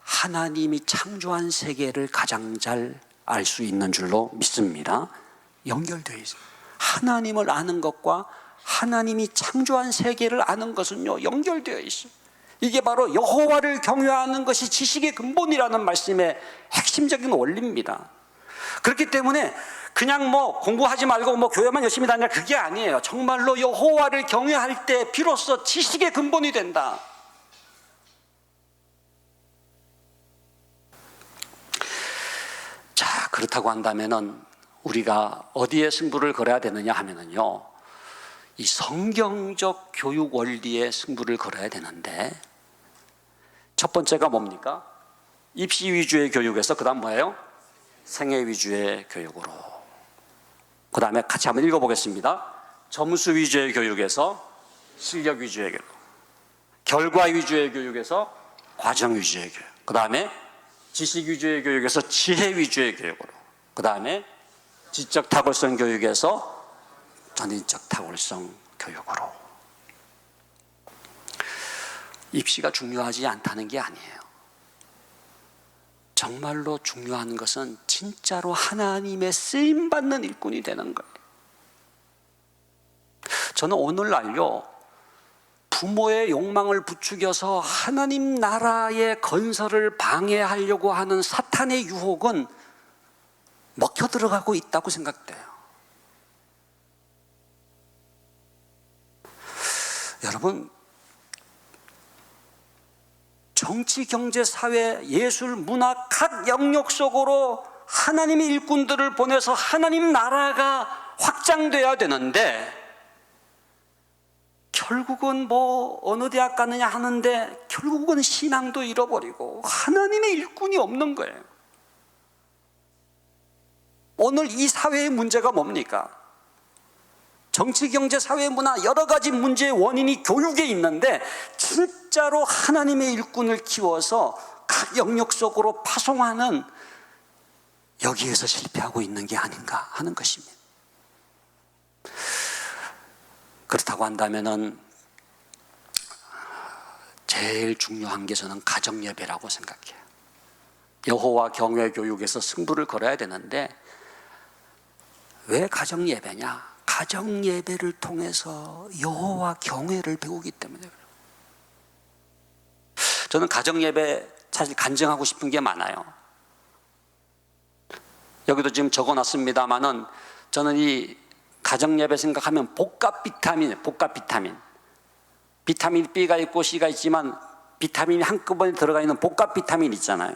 하나님이 창조한 세계를 가장 잘 알 수 있는 줄로 믿습니다. 연결되어 있어요. 하나님을 아는 것과 하나님이 창조한 세계를 아는 것은요, 연결되어 있어요. 이게 바로 여호와를 경외하는 것이 지식의 근본이라는 말씀의 핵심적인 원리입니다. 그렇기 때문에 그냥 뭐 공부하지 말고 뭐 교회만 열심히 다니라, 그게 아니에요. 정말로 여호와를 경외할 때 비로소 지식의 근본이 된다. 자, 그렇다고 한다면은 우리가 어디에 승부를 걸어야 되느냐 하면은요, 이 성경적 교육 원리에 승부를 걸어야 되는데, 첫 번째가 뭡니까? 입시 위주의 교육에서 그 다음 뭐예요? 생애 위주의 교육으로. 그 다음에 같이 한번 읽어보겠습니다. 점수 위주의 교육에서 실력 위주의 교육, 결과 위주의 교육에서 과정 위주의 교육, 그 다음에 지식 위주의 교육에서 지혜 위주의 교육으로, 그 다음에 지적 탁월성 교육에서 전인적 탁월성 교육으로. 입시가 중요하지 않다는 게 아니에요. 정말로 중요한 것은 진짜로 하나님의 쓰임받는 일꾼이 되는 거예요. 저는 오늘날요, 부모의 욕망을 부추겨서 하나님 나라의 건설을 방해하려고 하는 사탄의 유혹은 먹혀 들어가고 있다고 생각돼요. 여러분, 정치, 경제, 사회, 예술, 문화 각 영역 속으로 하나님의 일꾼들을 보내서 하나님 나라가 확장돼야 되는데, 결국은 뭐 어느 대학 가느냐 하는데 결국은 신앙도 잃어버리고 하나님의 일꾼이 없는 거예요. 오늘 이 사회의 문제가 뭡니까? 정치, 경제, 사회, 문화 여러 가지 문제의 원인이 교육에 있는데, 진짜로 하나님의 일꾼을 키워서 각 영역 속으로 파송하는, 여기에서 실패하고 있는 게 아닌가 하는 것입니다. 그렇다고 한다면은 제일 중요한 게 저는 가정예배라고 생각해요. 여호와 경외 교육에서 승부를 걸어야 되는데, 왜 가정예배냐? 가정예배를 통해서 여호와 경외를 배우기 때문에 그래요. 저는 가정예배 사실 간증하고 싶은 게 많아요. 여기도 지금 적어놨습니다마는, 저는 이 가정예배 생각하면 복합 비타민. 비타민 B가 있고 C가 있지만 비타민이 한꺼번에 들어가 있는 복합 비타민 있잖아요.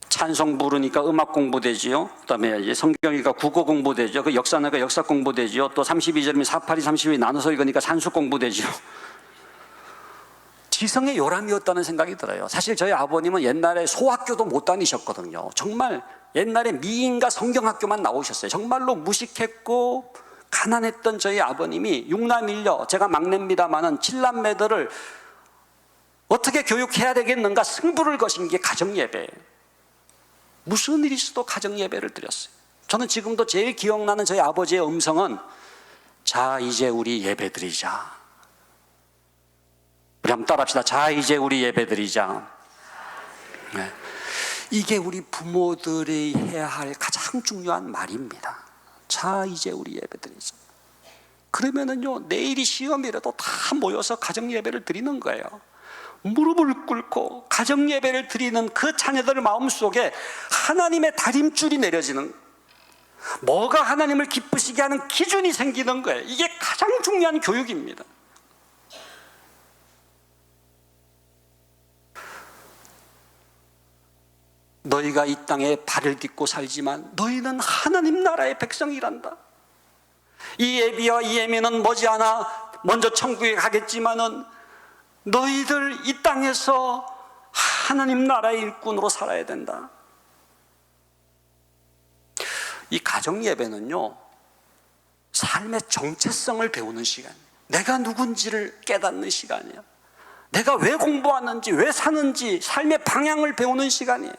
찬송 부르니까 음악 공부되지요. 그 다음에 성경이니까 국어 공부되죠. 그 역사니까 역사 공부되지요. 또 32절이면 482, 32 나눠서 읽으니까 산수 공부되지요. 지성의 요람이었다는 생각이 들어요. 사실 저희 아버님은 옛날에 소학교도 못 다니셨거든요. 정말 옛날에 미인과 성경학교만 나오셨어요. 정말로 무식했고 가난했던 저희 아버님이 6남 1녀, 제가 막내입니다마는 7남매들을 어떻게 교육해야 되겠는가 승부를 거신 게 가정예배예요. 무슨 일이 있어도 가정예배를 드렸어요. 저는 지금도 제일 기억나는 저희 아버지의 음성은, 자 이제 우리 예배드리자. 우리 한번 따라합시다. 자 이제 우리 예배드리자. 네. 이게 우리 부모들이 해야 할 가장 중요한 말입니다. 자 이제 우리 예배드리자. 그러면은요, 내일이 시험이라도 다 모여서 가정예배를 드리는 거예요. 무릎을 꿇고 가정 예배를 드리는 그 자녀들 마음속에 하나님의 다림줄이 내려지는, 뭐가 하나님을 기쁘시게 하는 기준이 생기는 거예요. 이게 가장 중요한 교육입니다. 너희가 이 땅에 발을 딛고 살지만 너희는 하나님 나라의 백성이란다. 이 예비와 이 예미는 머지않아 먼저 천국에 가겠지만은 너희들 이 땅에서 하나님 나라의 일꾼으로 살아야 된다. 이 가정 예배는요, 삶의 정체성을 배우는 시간이에요. 내가 누군지를 깨닫는 시간이에요. 내가 왜 공부하는지, 왜 사는지, 삶의 방향을 배우는 시간이에요.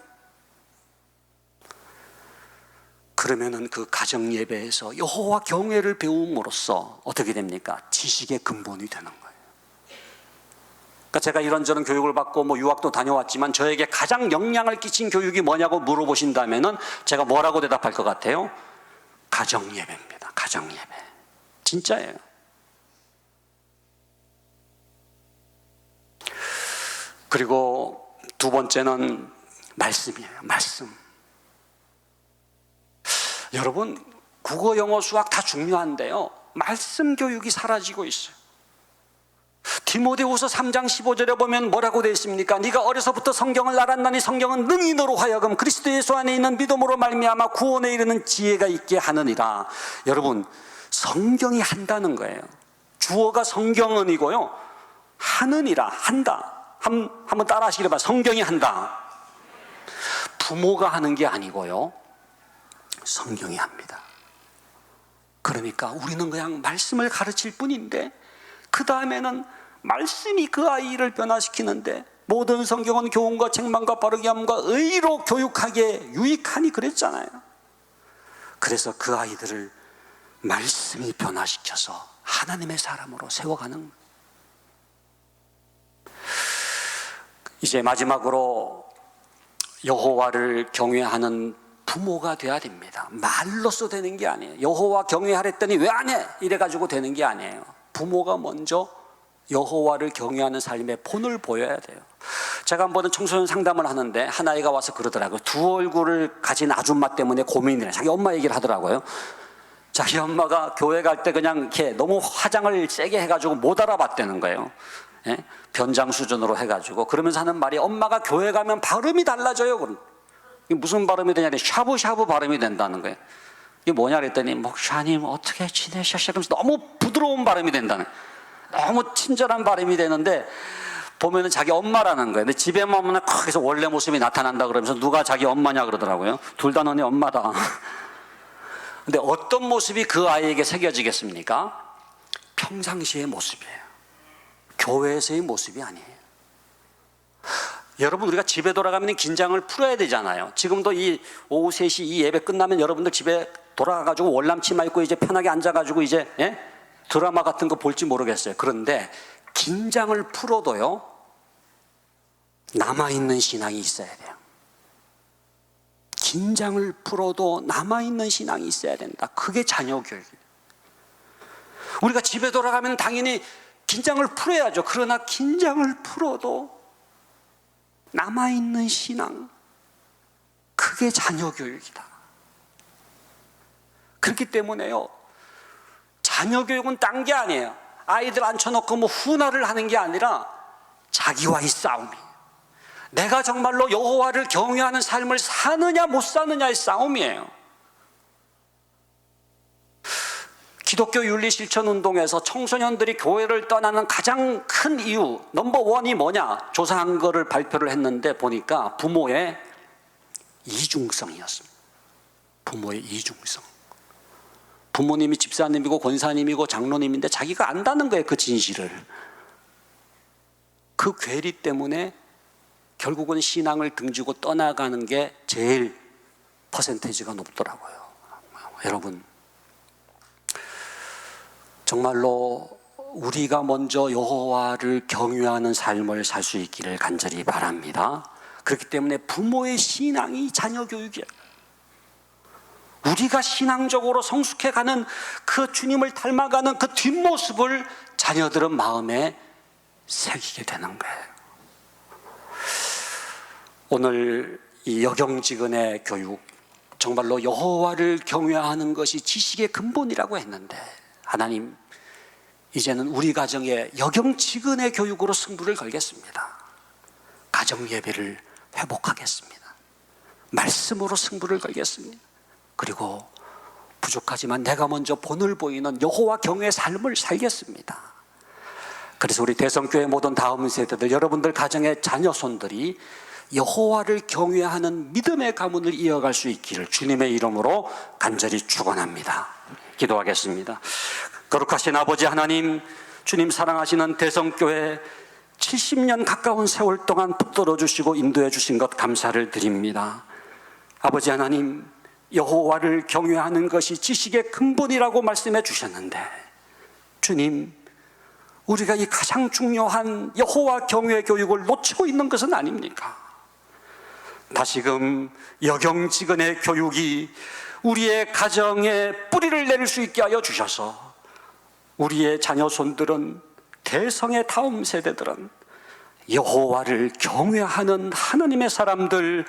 그러면은 그 가정 예배에서 여호와 경외를 배움으로써 어떻게 됩니까? 지식의 근본이 되는 거예요. 그러니까 제가 이런저런 교육을 받고 유학도 다녀왔지만 저에게 가장 영향을 끼친 교육이 뭐냐고 물어보신다면은 제가 뭐라고 대답할 것 같아요? 가정 예배입니다. 가정 예배. 진짜예요. 그리고 두 번째는 말씀이에요. 말씀. 여러분, 국어, 영어, 수학 다 중요한데요, 말씀 교육이 사라지고 있어요. 디모데후서 3장 15절에 보면 뭐라고 되어 있습니까? 네가 어려서부터 성경을 알았나니 성경은 능히 너로 하여금 그리스도 예수 안에 있는 믿음으로 말미암아 구원에 이르는 지혜가 있게 하느니라. 여러분, 성경이 한다는 거예요. 주어가 성경은이고요, 하느니라, 한다. 한번 따라 하시기를 바랍니다. 성경이 한다. 부모가 하는 게 아니고요, 성경이 합니다. 그러니까 우리는 그냥 말씀을 가르칠 뿐인데 그 다음에는 말씀이 그 아이를 변화시키는데, 모든 성경은 교훈과 책망과 바르게 함과 의로 교육하기에 유익하니 그랬잖아요. 그래서 그 아이들을 말씀이 변화시켜서 하나님의 사람으로 세워가는. 이제 마지막으로 여호와를 경외하는 부모가 돼야 됩니다. 말로써 되는 게 아니에요. 여호와 경외하랬더니 왜 안 해? 이래가지고 되는 게 아니에요. 부모가 먼저 여호와를 경외하는 삶의 본을 보여야 돼요. 제가 한 번은 청소년 상담을 하는데 한 아이가 와서 그러더라고요. 두 얼굴을 가진 아줌마 때문에 고민이래. 자기 엄마 얘기를 하더라고요. 자기 엄마가 교회 갈 때 그냥 이렇게 너무 화장을 세게 해가지고 못 알아봤다는 거예요. 예? 변장 수준으로 해가지고. 그러면서 하는 말이, 엄마가 교회 가면 발음이 달라져요. 그럼 무슨 발음이 되냐? 샤브샤브 발음이 된다는 거예요. 이게 뭐냐 그랬더니, 목사님 어떻게 지내셨어요? 그러면서 너무 부드러운 발음이 된다는 거예요. 너무 친절한 발음이 되는데 보면은 자기 엄마라는 거예요. 근데 집에만 오면 거기서 원래 모습이 나타난다 그러면서 누가 자기 엄마냐 그러더라고요. 둘 다 너네 엄마다. 근데 어떤 모습이 그 아이에게 새겨지겠습니까? 평상시의 모습이에요. 교회에서의 모습이 아니에요. 여러분, 우리가 집에 돌아가면 긴장을 풀어야 되잖아요. 지금도 이 오후 3시 이 예배 끝나면 여러분들 집에 돌아가가지고 월남치마 입고 이제 편하게 앉아가지고 이제 드라마 같은 거 볼지 모르겠어요. 그런데 긴장을 풀어도요, 남아있는 신앙이 있어야 돼요. 긴장을 풀어도 남아있는 신앙이 있어야 된다. 그게 자녀 교육이에요. 우리가 집에 돌아가면 당연히 긴장을 풀어야죠. 그러나 긴장을 풀어도 남아있는 신앙, 그게 자녀 교육이다. 그렇기 때문에요, 자녀 교육은 딴 게 아니에요. 아이들 앉혀놓고 훈화를 하는 게 아니라 자기와의 싸움이에요. 내가 정말로 여호와를 경외하는 삶을 사느냐 못 사느냐의 싸움이에요. 기독교 윤리실천운동에서 청소년들이 교회를 떠나는 가장 큰 이유 넘버1이 뭐냐? 조사한 거를 발표를 했는데 보니까 부모의 이중성이었습니다. 부모의 이중성. 부모님이 집사님이고 권사님이고 장로님인데 자기가 안다는 거예요, 그 진실을. 그 괴리 때문에 결국은 신앙을 등지고 떠나가는 게 제일 퍼센테이지가 높더라고요. 여러분, 정말로 우리가 먼저 여호와를 경외하는 삶을 살 수 있기를 간절히 바랍니다. 그렇기 때문에 부모의 신앙이 자녀 교육이에요. 우리가 신앙적으로 성숙해가는 그 주님을 닮아가는 그 뒷모습을 자녀들은 마음에 새기게 되는 거예요. 오늘 이 여경지근의 교육, 정말로 여호와를 경외하는 것이 지식의 근본이라고 했는데, 하나님 이제는 우리 가정에 여경지근의 교육으로 승부를 걸겠습니다. 가정 예배를 회복하겠습니다. 말씀으로 승부를 걸겠습니다. 그리고 부족하지만 내가 먼저 본을 보이는 여호와 경외의 삶을 살겠습니다. 그래서 우리 대성교회 모든 다음 세대들, 여러분들 가정의 자녀손들이 여호와를 경외하는 믿음의 가문을 이어갈 수 있기를 주님의 이름으로 간절히 축원합니다. 기도하겠습니다. 거룩하신 아버지 하나님, 주님 사랑하시는 대성교회 70년 가까운 세월 동안 붙들어 주시고 인도해 주신 것 감사를 드립니다. 아버지 하나님, 여호와를 경외하는 것이 지식의 근본이라고 말씀해 주셨는데, 주님, 우리가 이 가장 중요한 여호와 경외 교육을 놓치고 있는 것은 아닙니까? 다시금 여경지근의 교육이 우리의 가정에 뿌리를 내릴 수 있게 하여 주셔서 우리의 자녀손들은, 대성의 다음 세대들은 여호와를 경외하는 하나님의 사람들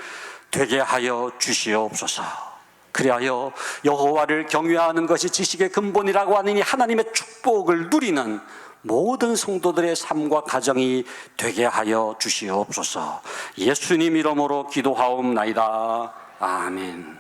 되게 하여 주시옵소서. 그리하여 여호와를 경외하는 것이 지식의 근본이라고 하는 이 하나님의 축복을 누리는 모든 성도들의 삶과 가정이 되게 하여 주시옵소서. 예수님 이름으로 기도하옵나이다. 아멘.